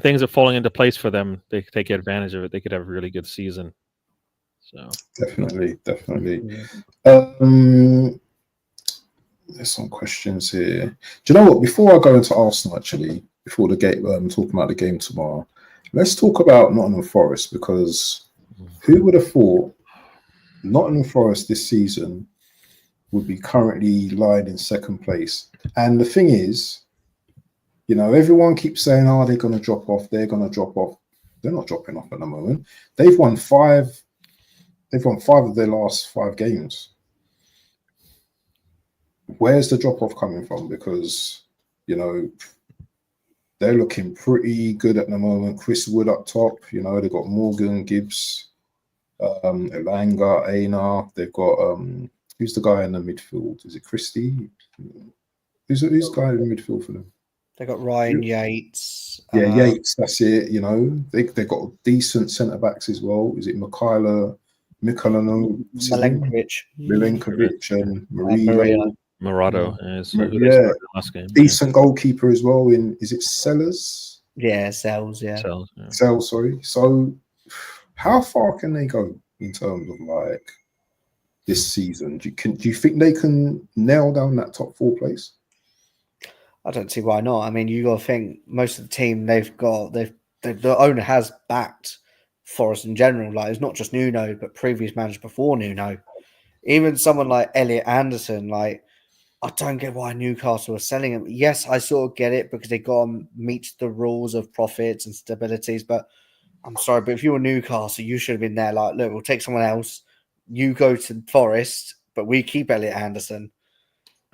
things are falling into place for them. They take advantage of it. They could have a really good season. So
definitely. There's some questions here. Do you know what? Before I go into Arsenal, actually, before the game, talking about the game tomorrow, let's talk about Nottingham Forest, because who would have thought Nottingham Forest this season would be currently lying in second place? And the thing is, You know, everyone keeps saying, "Oh, they're going to drop off. They're going to drop off." They're not dropping off at the moment. They've won five. They've won 5 of their last 5 games. Where's the drop off coming from? Because you know they're looking pretty good at the moment. Chris Wood up top. You know they've got Morgan Gibbs, Elanga, Aina. They've got who's the guy in the midfield? Is it Christie? Who's the guy in the midfield for them?
They got Ryan Yates.
Yeah, Yates. That's it. You know they got decent centre backs as well. Is it Mikhailovic,
Milenkovic,
and Murillo?
Murado is who they
Yeah,
started last game.
decent goalkeeper as well. Is it Sellers?
Yeah, Sells. Yeah.
So, yeah.
Sells, sorry. So, how far can they go in terms of like this season? Do you think they can nail down that top 4 place?
I don't see why not. I mean, you got to think most of the team the owner has backed Forest in general. Like it's not just Nuno, but previous managers before Nuno. Even someone like Elliot Anderson, like I don't get why Newcastle are selling him. Yes, I sort of get it because they got to meet the rules of profits and stabilities. But I'm sorry, but if you were Newcastle, you should have been there. Like, look, we'll take someone else. You go to Forest, but we keep Elliot Anderson.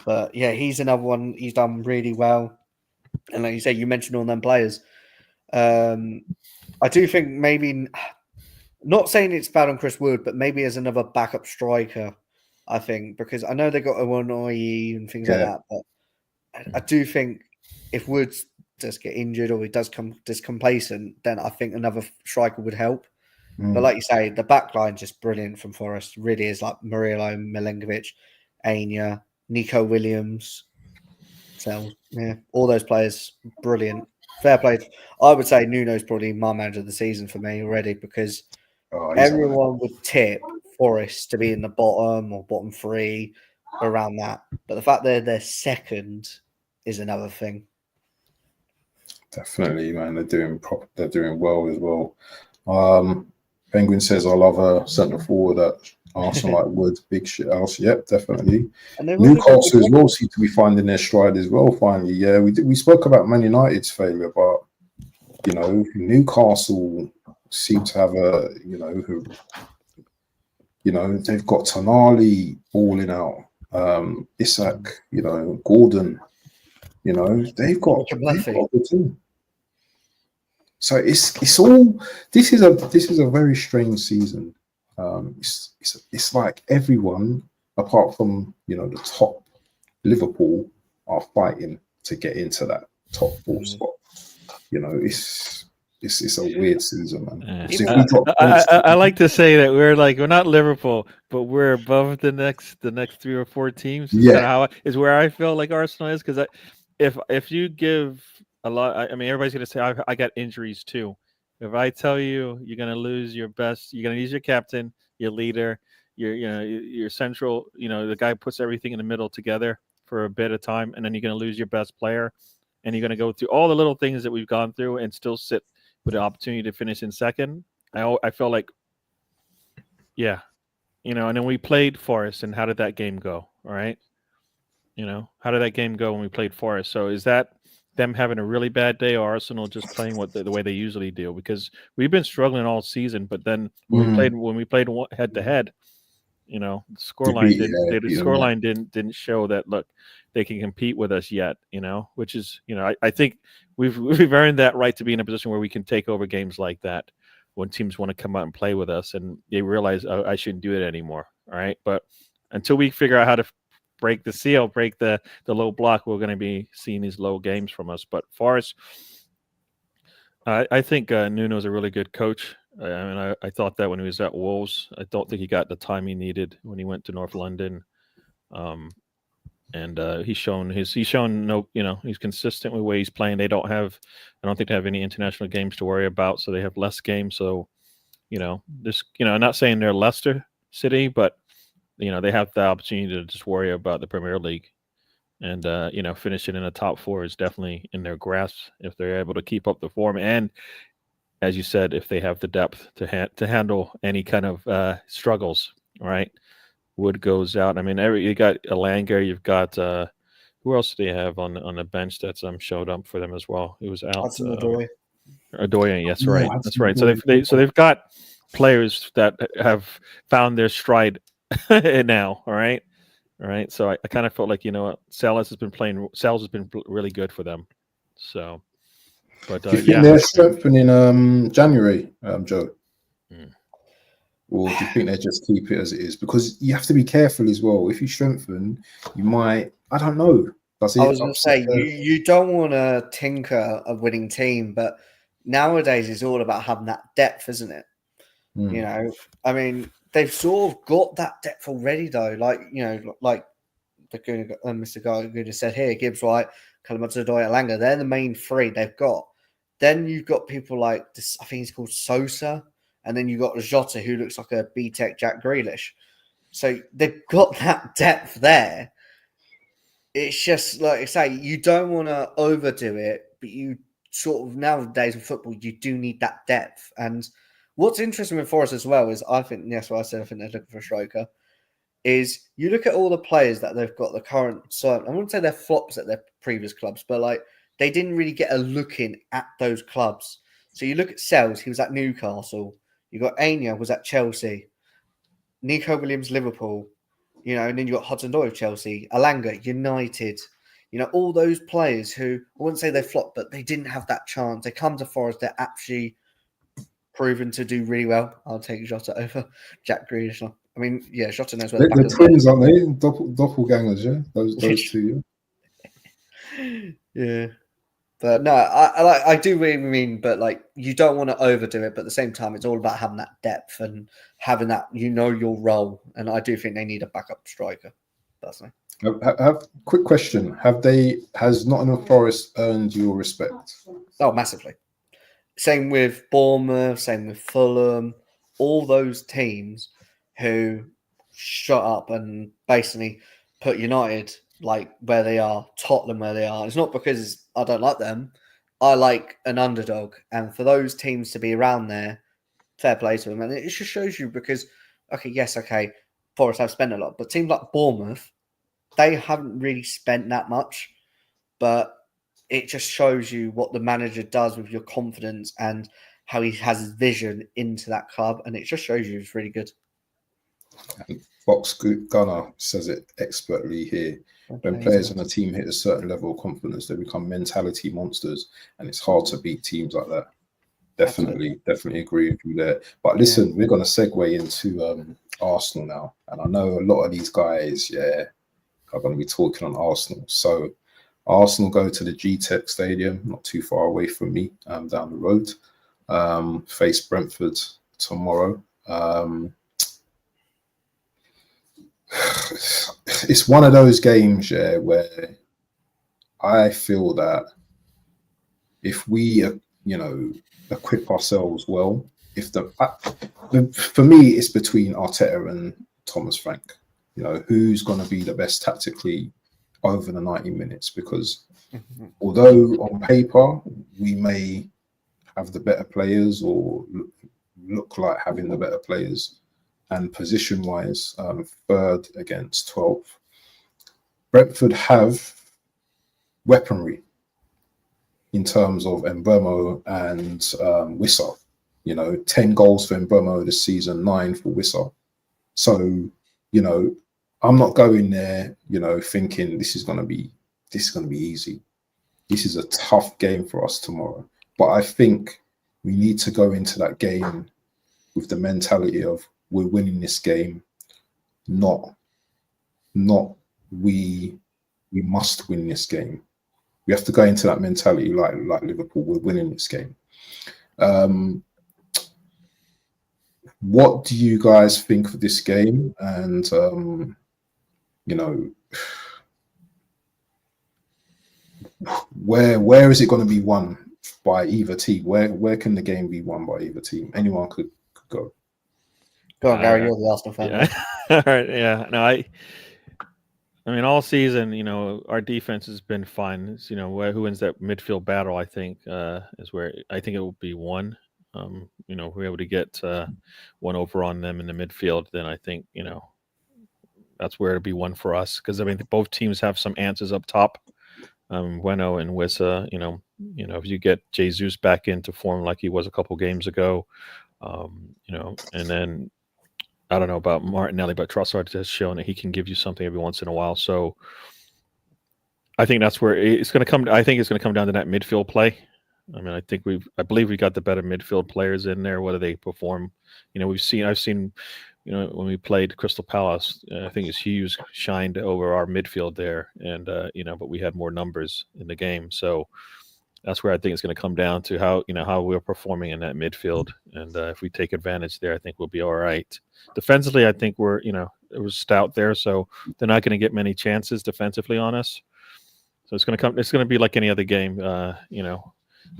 But yeah, he's another one. He's done really well. And like you say, you mentioned all them players. I do think maybe, not saying it's bad on Chris Wood, but maybe as another backup striker, I think, because I know they got Owonoyi and things like that. But I do think if Wood does get injured or he does come discomplacent, then I think another striker would help. But like you say, the back line just brilliant from Forest. Really is like Murillo, Milenkovic, Anya, Nico Williams. So yeah, all those players, brilliant. Fair play. I would say Nuno's probably my manager of the season for me already because everyone would tip Forest to be in the bottom or bottom 3 around that. But the fact they're second is another thing.
Definitely, man. They're doing well as well. Penguin says I love a centre forward at Arsenal like Wood, big shit house. Yep, definitely. Newcastle as well seem to be finding their stride as well. Finally, yeah, we spoke about Man United's failure, but you know Newcastle seem to have they've got Tonali balling out, Isak, Gordon, they've got the team. So it's all. This is a very strange season. It's like everyone apart from the top Liverpool are fighting to get into that top 4 spot. It's a weird season, man.
I like to say that we're not Liverpool, but we're above the next 3 or 4 teams.
Yeah,
is where I feel like Arsenal is because if you give a lot, I mean everybody's gonna say I got injuries too. If I tell you you're gonna lose your best, you're gonna lose your captain, your leader, your central, the guy who puts everything in the middle together for a bit of time, and then you're gonna lose your best player, and you're gonna go through all the little things that we've gone through and still sit with the opportunity to finish in second. I feel like, yeah, and then we played Forest, and how did that game go? All right, how did that game go when we played Forest? So is that them having a really bad day or Arsenal just playing the way they usually do? Because we've been struggling all season, but then when we played head to head, the scoreline didn't show that look they can compete with us yet. Which is I think we've earned that right to be in a position where we can take over games like that when teams want to come out and play with us and they realize I shouldn't do it anymore. All right, but until we figure out how to break the seal, break the low block, we're going to be seeing these low games from us. But Forest, I think Nuno's a really good coach. I thought that when he was at Wolves. I don't think he got the time he needed when he went to North London. And he's shown he's consistent with the way he's playing. I don't think they have any international games to worry about, so they have less games. So, I'm not saying they're Leicester City, but they have the opportunity to just worry about the Premier League, and finishing in the top 4 is definitely in their grasp if they're able to keep up the form, and as you said, if they have the depth to handle any kind of struggles. Right, Wood goes out. I mean, you got Elanga, you've got who else do they have on the bench that's showed up for them as well? He was out.
Hudson-Odoi.
Adoya, yes,
Yeah,
right.
that's
That's right.
Adoya.
So they've got players that have found their stride now. All right. All right. So I kind of felt like, what, Salas has been really good for them. So, but
Do you think they're strengthening January, Joe?
Mm.
Or do you think they just keep it as it is? Because you have to be careful as well. If you strengthen, you might, I don't know.
I was going to say, you don't want to tinker a winning team, but nowadays it's all about having that depth, isn't it? I mean, they've sort of got that depth already, though. Like, like Mr. Gardner said here, Gibbs White, Kalamazoo-Odoi, Elanga, they're the main three they've got. Then you've got people like this, I think he's called Sosa, and then you've got Jota, who looks like a B-Tech Jack Grealish. So they've got that depth there. It's just, like I say, you don't want to overdo it, but you sort of, nowadays in football, you do need that depth. And what's interesting with Forest as well is, I think, that's why I said I think they're looking for a striker, is you look at all the players that they've got, the current, so I wouldn't say they're flops at their previous clubs, but like they didn't really get a look in at those clubs. So you look at Sells, he was at Newcastle. You got Anya, was at Chelsea. Nico Williams, Liverpool. And then you got Hudson-Odoi, Chelsea. Elanga, United. All those players who, I wouldn't say they flopped, but they didn't have that chance. They come to Forest, they're actually proven to do really well. I'll take Jota over Jack Grealish. I mean, yeah, Jota knows where
the twins, aren't they? Doppelgangers, yeah? Those two,
yeah. Yeah. But no, I do really mean, but like you don't want to overdo it, but at the same time, it's all about having that depth and having that your role. And I do think they need a backup striker, personally.
Quick question: has Nottingham Forest earned your respect?
Oh, massively. Same with Bournemouth, same with Fulham, all those teams who shut up and basically put United like where they are, Tottenham where they are. It's not because I don't like them. I like an underdog. And for those teams to be around there, fair play to them. And it just shows you because, Forest have spent a lot. But teams like Bournemouth, they haven't really spent that much. But it just shows you what the manager does with your confidence and how he has his vision into that club. And it just shows you it's really good.
Fox Gunner says it expertly here. When players on a team hit a certain level of confidence, they become mentality monsters, and it's hard to beat teams like that. Definitely agree with you there. But listen, we're going to segue into Arsenal now, and I know a lot of these guys, are going to be talking on Arsenal. So Arsenal go to the GTEC Stadium, not too far away from me, down the road. Face Brentford tomorrow. It's one of those games, where I feel that if we, equip ourselves well, for me, it's between Arteta and Thomas Frank. Who's going to be the best tactically over the 90 minutes? Because although on paper we may have the better players or look like having the better players, and position-wise, 3rd against 12th, Brentford have weaponry in terms of Mbeumo and Wissa. 10 goals for Mbeumo this season, 9 for Wissa. So, I'm not going there, thinking this is going to be easy. This is a tough game for us tomorrow. But I think we need to go into that game with the mentality of we're winning this game, not we must win this game. We have to go into that mentality like Liverpool, we're winning this game. What do you guys think of this game? And where is it going to be won by either team? Where can the game be won by either team? Anyone could go.
Go on, Gary. You're the Arsenal fan.
Yeah. All right. Yeah. No, I mean, all season, our defense has been fine. It's, who wins that midfield battle, I think, is where I think it will be won. If we're able to get one over on them in the midfield, then I think, that's where it'll be one for us, because I mean both teams have some answers up top. Bueno and Wissa, if you get Jesus back into form like he was a couple games ago, and then I don't know about Martinelli, but Trossard has shown that he can give you something every once in a while. So I think that's where it's going to come. I think it's going to come down to that midfield play. I mean, I believe we got the better midfield players in there. Whether they perform, I've seen, when we played Crystal Palace, I think it's Hughes shined over our midfield there, and but we had more numbers in the game. So that's where I think it's going to come down to how we're performing in that midfield, and if we take advantage there, I think we'll be all right. Defensively, I think it was stout there, so they're not going to get many chances defensively on us. So it's going to be like any other game.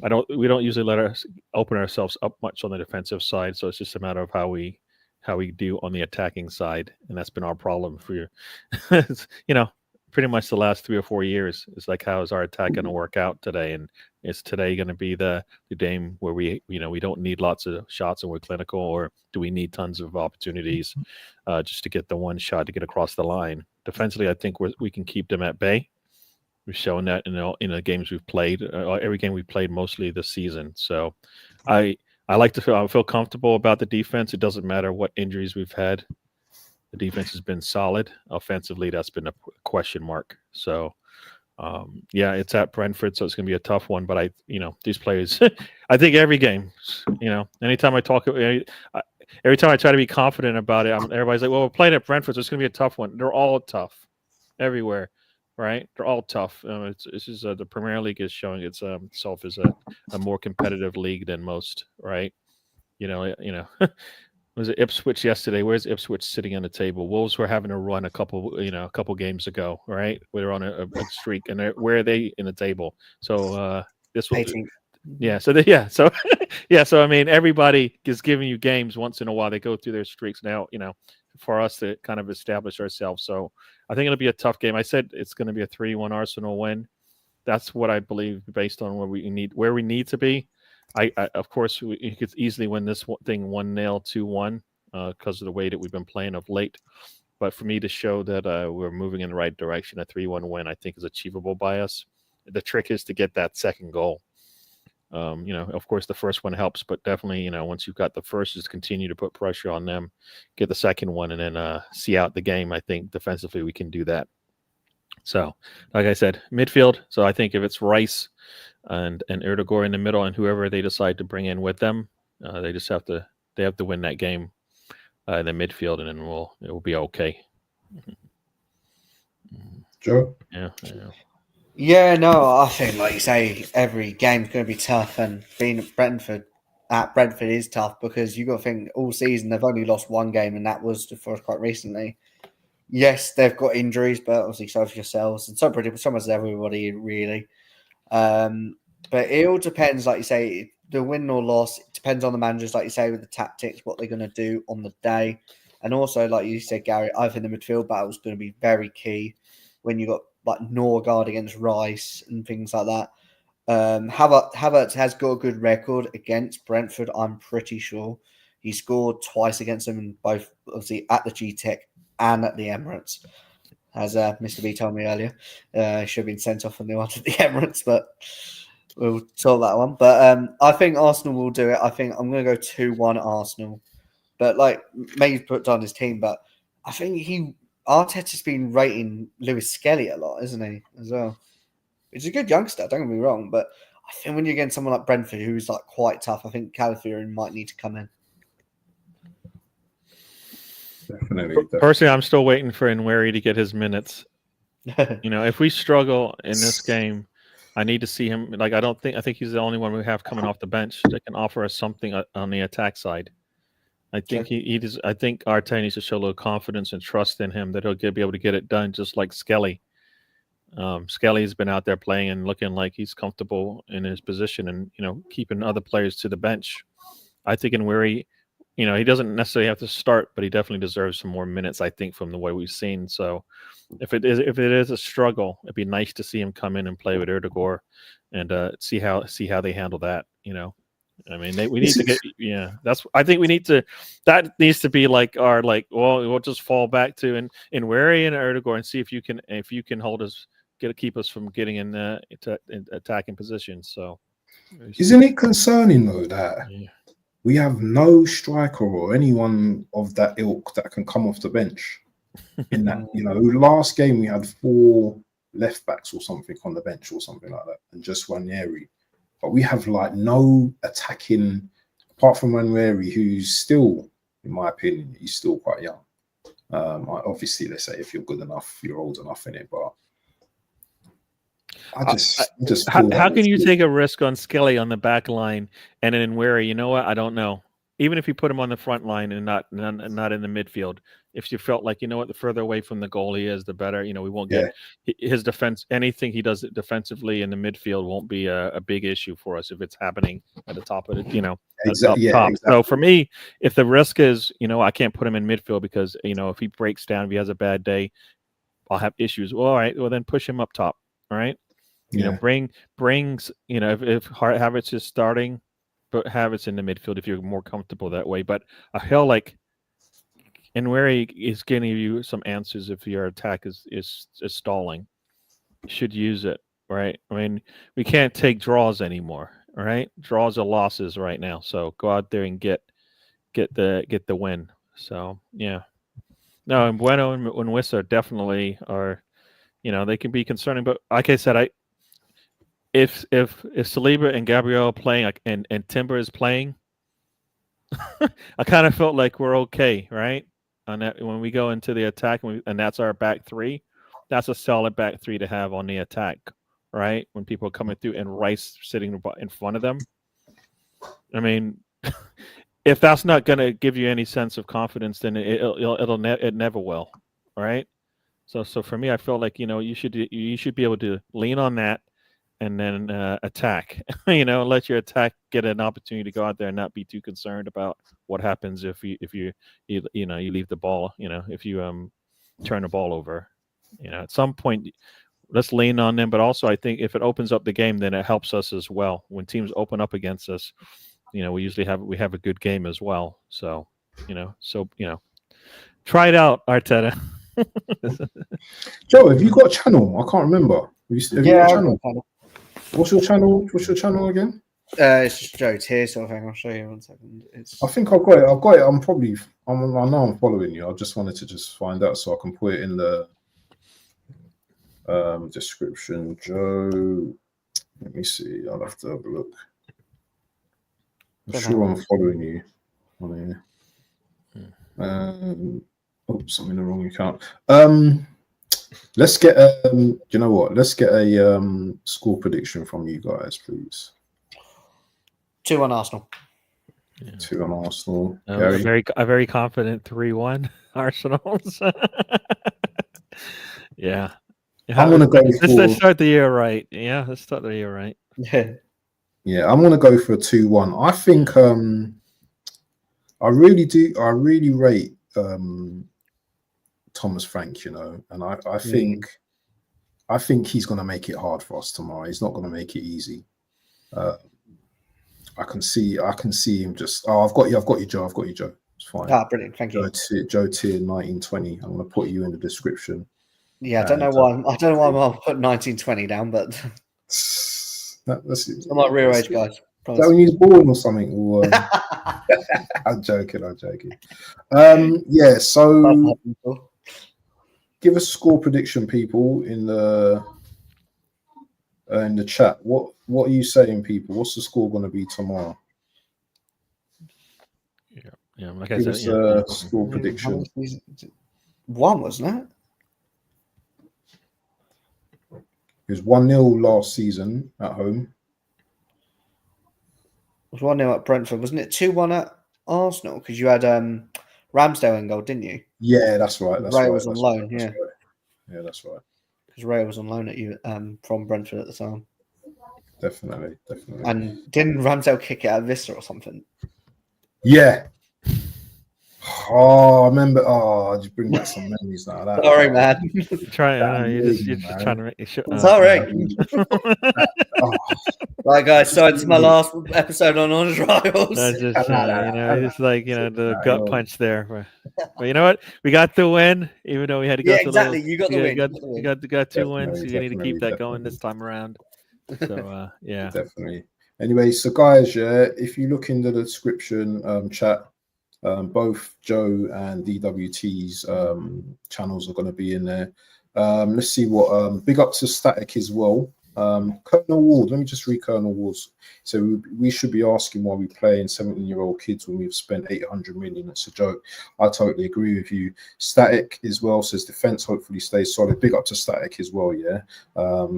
We don't usually let us open ourselves up much on the defensive side, so it's just a matter of how we do on the attacking side, and that's been our problem for pretty much the last 3 or 4 years. It's like, how is our attack going to work out today? And is today going to be the game where we don't need lots of shots and we're clinical, or do we need tons of opportunities just to get the one shot to get across the line? Defensively, I think we can keep them at bay. We've shown that in the games we've played, every game we've played mostly this season. So I feel comfortable about the defense. It doesn't matter what injuries we've had. The defense has been solid. Offensively, that's been a question mark. So, it's at Brentford, so it's going to be a tough one. But these players, I think every game, anytime I talk, every time I try to be confident about it, everybody's like, well, we're playing at Brentford, so it's going to be a tough one. They're all tough everywhere. Right, they're all tough. The Premier League is showing itself as a more competitive league than most. Right, was it Ipswich yesterday? Where's Ipswich sitting on the table? Wolves were having a run a couple games ago. Right, they're on a streak, and where are they in the table? So this will, yeah. So so I mean, everybody is giving you games once in a while. They go through their streaks now. For us to kind of establish ourselves. So I think it'll be a tough game. I said it's going to be a 3-1 Arsenal win. That's what I believe based on where we need to be. I of course, you could easily win this thing 1-0, 2-1 because of the way that we've been playing of late. But for me to show that we're moving in the right direction, a 3-1 win, I think is achievable by us. The trick is to get that second goal. Of course, the first one helps, but definitely, once you've got the first, just continue to put pressure on them, get the second one, and then see out the game. I think defensively we can do that. So, like I said, midfield. So I think if it's Rice and Erdogan in the middle, and whoever they decide to bring in with them, they have to win that game in the midfield, and then it will be okay.
Joe?
Yeah.
Yeah, no, I think, like you say, every game's going to be tough, and being at Brentford is tough because you've got to think all season they've only lost one game, and that was for us quite recently. Yes, they've got injuries, but obviously so have yourselves, and so much as everybody, really. But it all depends, like you say, the win or loss. It depends on the managers, like you say, with the tactics, what they're going to do on the day. And also, like you said, Gary, I think the midfield battle is going to be very key when you got like Norgard against Rice and things like that. Havertz has got a good record against Brentford, I'm pretty sure. He scored twice against them, in both obviously at the G-Tech and at the Emirates, as Mr. B told me earlier. Should have been sent off on the one at the Emirates, but we'll sort that one. But I think Arsenal will do it. I think I'm going to go 2-1 Arsenal. But like, maybe put on his team, but I think Arteta's been rating Lewis Skelly a lot, isn't he, as well? He's a good youngster, don't get me wrong, but I think when you're getting someone like Brentford, who's like quite tough, I think Calafiori might need to come in.
Definitely.
Personally, I'm still waiting for Nweri to get his minutes. If we struggle in this game, I need to see him. Like, I think he's the only one we have coming off the bench that can offer us something on the attack side. I think I think Arteta needs to show a little confidence and trust in him that he'll be able to get it done, just like Skelly. Skelly's been out there playing and looking like he's comfortable in his position, and keeping other players to the bench. I think Nweri, he doesn't necessarily have to start, but he definitely deserves some more minutes, I think, from the way we've seen. So if it is a struggle, it'd be nice to see him come in and play with Erdogan and see how they handle that. I mean, we need to get. Yeah, I think we need to. That needs to be like our Well, we'll just fall back to in Wary and Erdogan and see if you can hold us, keep us from getting in attacking positions. So,
isn't it concerning though that
yeah.
we have no striker or anyone of that ilk that can come off the bench? In that, last game we had 4 left backs or something on the bench or something like that, and just Ranieri. But we have like no attacking apart from Ranieri, who's still, in my opinion, he's still quite young. Obviously, they say if you're good enough, you're old enough in it, but I just
how can you take a risk on Skelly on the back line and then Wary? You know what? I don't know. Even if you put him on the front line and not in the midfield, if you felt like, you know what, the further away from the goal he is, the better. We won't get his defense. Anything he does defensively in the midfield won't be a big issue for us if it's happening at the top of it.
Exactly.
Top. So for me, if the risk is, I can't put him in midfield because if he breaks down, if he has a bad day, I'll have issues. Well, all right, well then push him up top. All right. Brings if Havertz is starting, but Havertz in the midfield if you're more comfortable that way. But I feel like Nweri is giving you some answers if your attack is stalling. You should use it, right? I mean, we can't take draws anymore, right? Draws are losses right now. So go out there and get the win. So yeah. No, and Bueno and Wissa definitely are, they can be concerning. But like I said, if Saliba and Gabriel are playing and Timber is playing, I kind of felt like we're okay, right? On that, when we go into the attack and that's our back 3, that's a solid back 3 to have on the attack, right? When people are coming through and Rice sitting in front of them. I mean, if that's not going to give you any sense of confidence, then it never will, right? So for me, I feel like you should be able to lean on that. And then attack, let your attack get an opportunity to go out there and not be too concerned about what happens if you leave the ball, if you turn the ball over, at some point, let's lean on them. But also, I think if it opens up the game, then it helps us as well. When teams open up against us, we usually have a good game as well. So, try it out, Arteta.
Joe, have you got a channel? I can't remember. Have you got a channel? What's your channel again?
It's just Joe Tier sort of thing. I'll show you 1 second. I
think I've got it. I know I'm following you. I just wanted to find out so I can put it in the description. Joe, let me see. I'll have to have a look. I'm sure I'm following you on here. Oops, I'm in the wrong account. Let's get you know what? Let's get a score prediction from you guys, please.
2-1 Arsenal.
Yeah.
2-1 Arsenal.
A very confident 3-1 Arsenal. Yeah.
I'm gonna go for.
Let's start the year right. Yeah, let's start the year right.
Yeah, I'm gonna go for a 2-1. I think I really do. I really rate Thomas Frank, and I think he's going to make it hard for us tomorrow. He's not going to make it easy. I can see him just. Oh, I've got you, Joe. It's fine.
Ah, brilliant. Thank you.
Joe Tier 1920. I'm going to put you in the description.
Yeah, I don't know why. I don't know why I'll put 1920 down, but
that's
I'm like real age guys.
Is that when he was born or something? Or, I'm joking. Yeah. So. Give us a score prediction, people, in the chat. What are you saying, people? What's the score going to be tomorrow?
Yeah. Like
Give us a score prediction.
1, wasn't it?
It was 1-0 last season at home.
It was 1-0 at Brentford, wasn't it? 2-1 at Arsenal because you had Ramsdale in goal, didn't you?
Yeah, that's right.
Ray was on loan. Yeah,
that's right.
Because Ray was on loan at you from Brentford at the time.
Definitely.
And didn't Ramsdale kick it at Vista or something?
Yeah. Oh, I remember. Oh, I just bring back some memories now. That,
Sorry, man.
You're just
man.
trying to make it sure.
Sorry.
Oh,
Right, guys. So it's my last episode on Honest Rivals.
That's just it's like the
Nah,
gut punch there. But you know what? We got the win, even though we had to go
Yeah,
through
exactly.
a little.
You got the win.
You got 2 wins.
Definitely,
You need to keep that going
definitely.
this time around. So yeah.
Definitely. Anyway, so guys, yeah, if you look in the description chat, both Joe and DWT's channels are going to be in there. Let's see what big up to Static as well. Colonel Ward, let me just read Colonel Ward's. So we should be asking why we play in 17-year-old kids when we've spent 800 million. It's a joke. I totally agree with you. Static as well says defense hopefully stays solid. Big up to Static as well, yeah.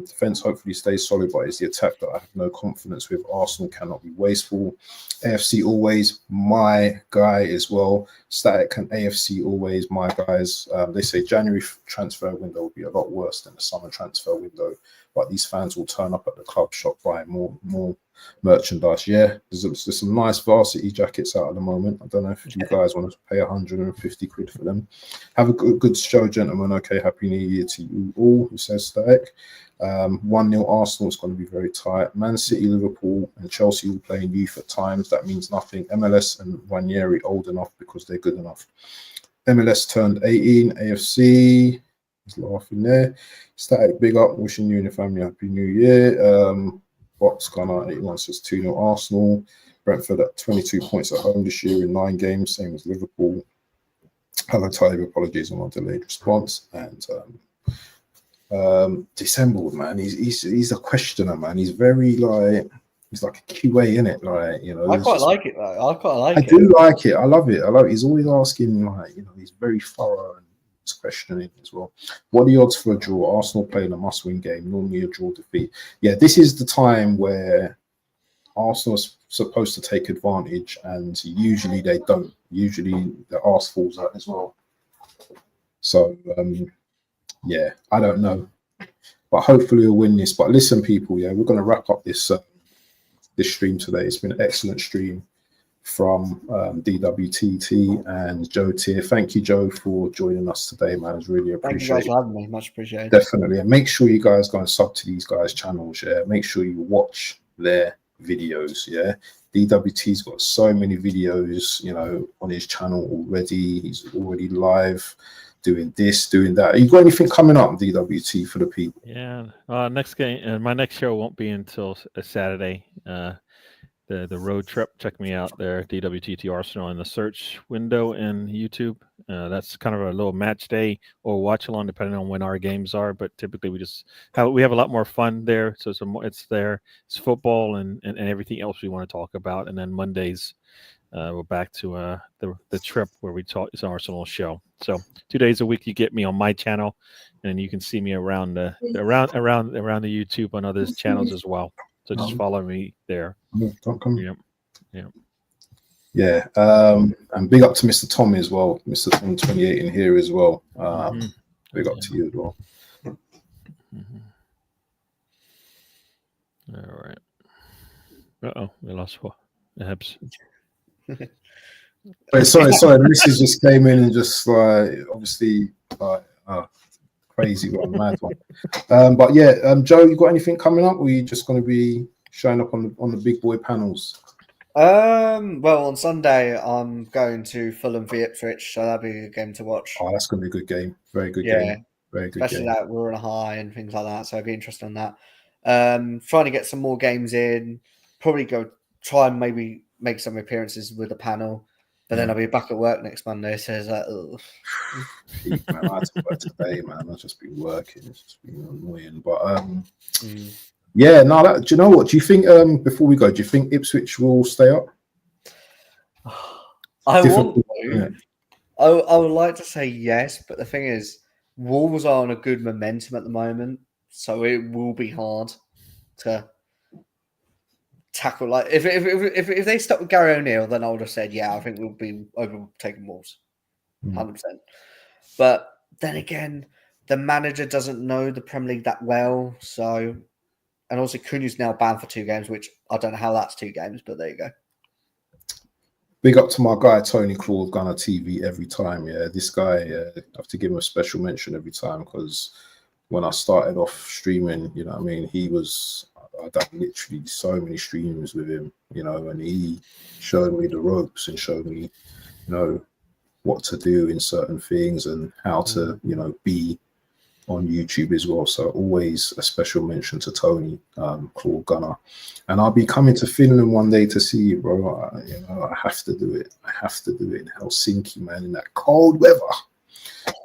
Defense hopefully stays solid, but it's the attack that I have no confidence with. Arsenal cannot be wasteful. AFC always my guy as well. Static and AFC always my guys. They say January transfer window will be a lot worse than the summer transfer window, but these fans will turn up at the club shop buying more merchandise. Yeah, there's some nice varsity jackets out at the moment. I don't know if you guys want to pay 150 quid for them. Have a good show, gentlemen. Okay, happy New Year to you all, who says Static. 1-0 Arsenal is going to be very tight. Man City, Liverpool, and Chelsea all playing youth at times. That means nothing. MLS and Ranieri old enough because they're good enough. MLS turned 18. AFC is laughing there. Static, big up. Wishing you and your family a happy New Year. Box Gunner 81 says 2-0 Arsenal. Brentford at 22 points at home this year in 9 games, same as Liverpool. Hello, Tyler. Apologies on my delayed response. And Dissembled, man. He's a questioner, man. He's very he's like a QA in it,
I quite like it though.
I do like it. I love it. He's always asking, he's very thorough and he's questioning as well. What are the odds for a draw? Arsenal playing a must-win game, normally a draw defeat. Yeah, this is the time where Arsenal's supposed to take advantage, and usually they don't. Usually the arse falls out as well. So yeah, I don't know, but hopefully we'll win this. But listen, people, yeah, we're going to wrap up this stream today. It's been an excellent stream from DWTT and Joe Tier. Thank you, Joe, for joining us today, man. It's really appreciated.
Thank you guys for having me. Much appreciated.
Definitely, and make sure you guys go and sub to these guys' channels. Yeah, make sure you watch their videos. Yeah, DWT's got so many videos, on his channel already. He's already live doing this, doing that. You got anything coming up, DWT, for the people?
Yeah. Next game, my next show won't be until Saturday. The road trip. Check me out there, DWTT Arsenal, in the search window in YouTube. That's kind of a little match day or watch along, depending on when our games are. But typically, we have a lot more fun there. So it's there. It's football and everything else we want to talk about. And then Mondays, we're back to the trip where we talk. It's an Arsenal show. So 2 days a week, you get me on my channel, and you can see me around the YouTube on others' channels as well. So just follow me there.
Yeah. And big up to Mr. Tommy as well, Mr. Tom 28 in here as well. Big up to you as well.
All right. We lost what? Hebs.
Wait, sorry. The missus just came in and just obviously crazy one, mad one. But yeah, Joe, you got anything coming up, or are you just going to be showing up on the big boy panels?
Well, on Sunday I'm going to Fulham v Ipswich, so that'll be a good game to watch.
Oh, that's going to be a good game. Very good game. Very good
especially
game.
that we're on a high and things like that, so I'd be interested in that. Trying to get some more games in. Probably go try and maybe make some appearances with the panel. But then I'll be back at work next Monday, so it's like,
Man, I had to work today, man. I've just been working. It's just been annoying. But yeah, no, do you know what? Do you think, before we go, do you think Ipswich will stay up?
I would like to say yes, but the thing is, Wolves are on a good momentum at the moment, so it will be hard to tackle. Like if they stuck with Gary O'Neill, then I would have said, yeah, I think we'll be overtaking Wolves, 100%. But then again, the manager doesn't know the Premier League that well, so, and also Cunha's now banned for 2 games, which I don't know how that's 2 games, but there you go.
Big up to my guy Tony Claude, Gunner TV every time. Yeah, this guy, I have to give him a special mention every time because when I started off streaming, you know what I mean, I done literally so many streams with him, you know, and he showed me the ropes and showed me, you know, what to do in certain things and how to, you know, be on YouTube as well. So always a special mention to Tony, Claude Gunner. And I'll be coming to Finland one day to see you, bro. You know, I have to do it. I have to do it in Helsinki, man, in that cold weather.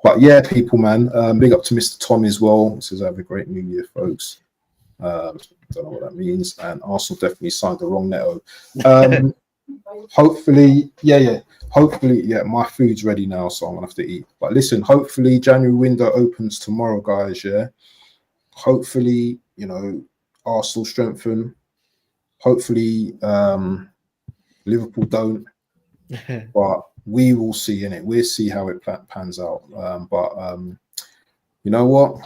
But yeah, people, man, big up to Mr. Tom as well. He says, have a great New Year, folks. Don't know what that means. And Arsenal definitely signed the wrong Neto. Hopefully, hopefully, my food's ready now, so I'm gonna have to eat. But listen, hopefully January window opens tomorrow, guys. Yeah, hopefully, you know, Arsenal strengthen. Hopefully, Liverpool don't. But we will see in it. We'll see how it pans out. You know what?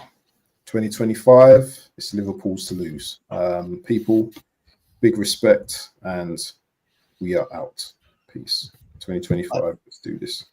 2025, it's Liverpool's to lose. People, big respect, and we are out. Peace. 2025, let's do this.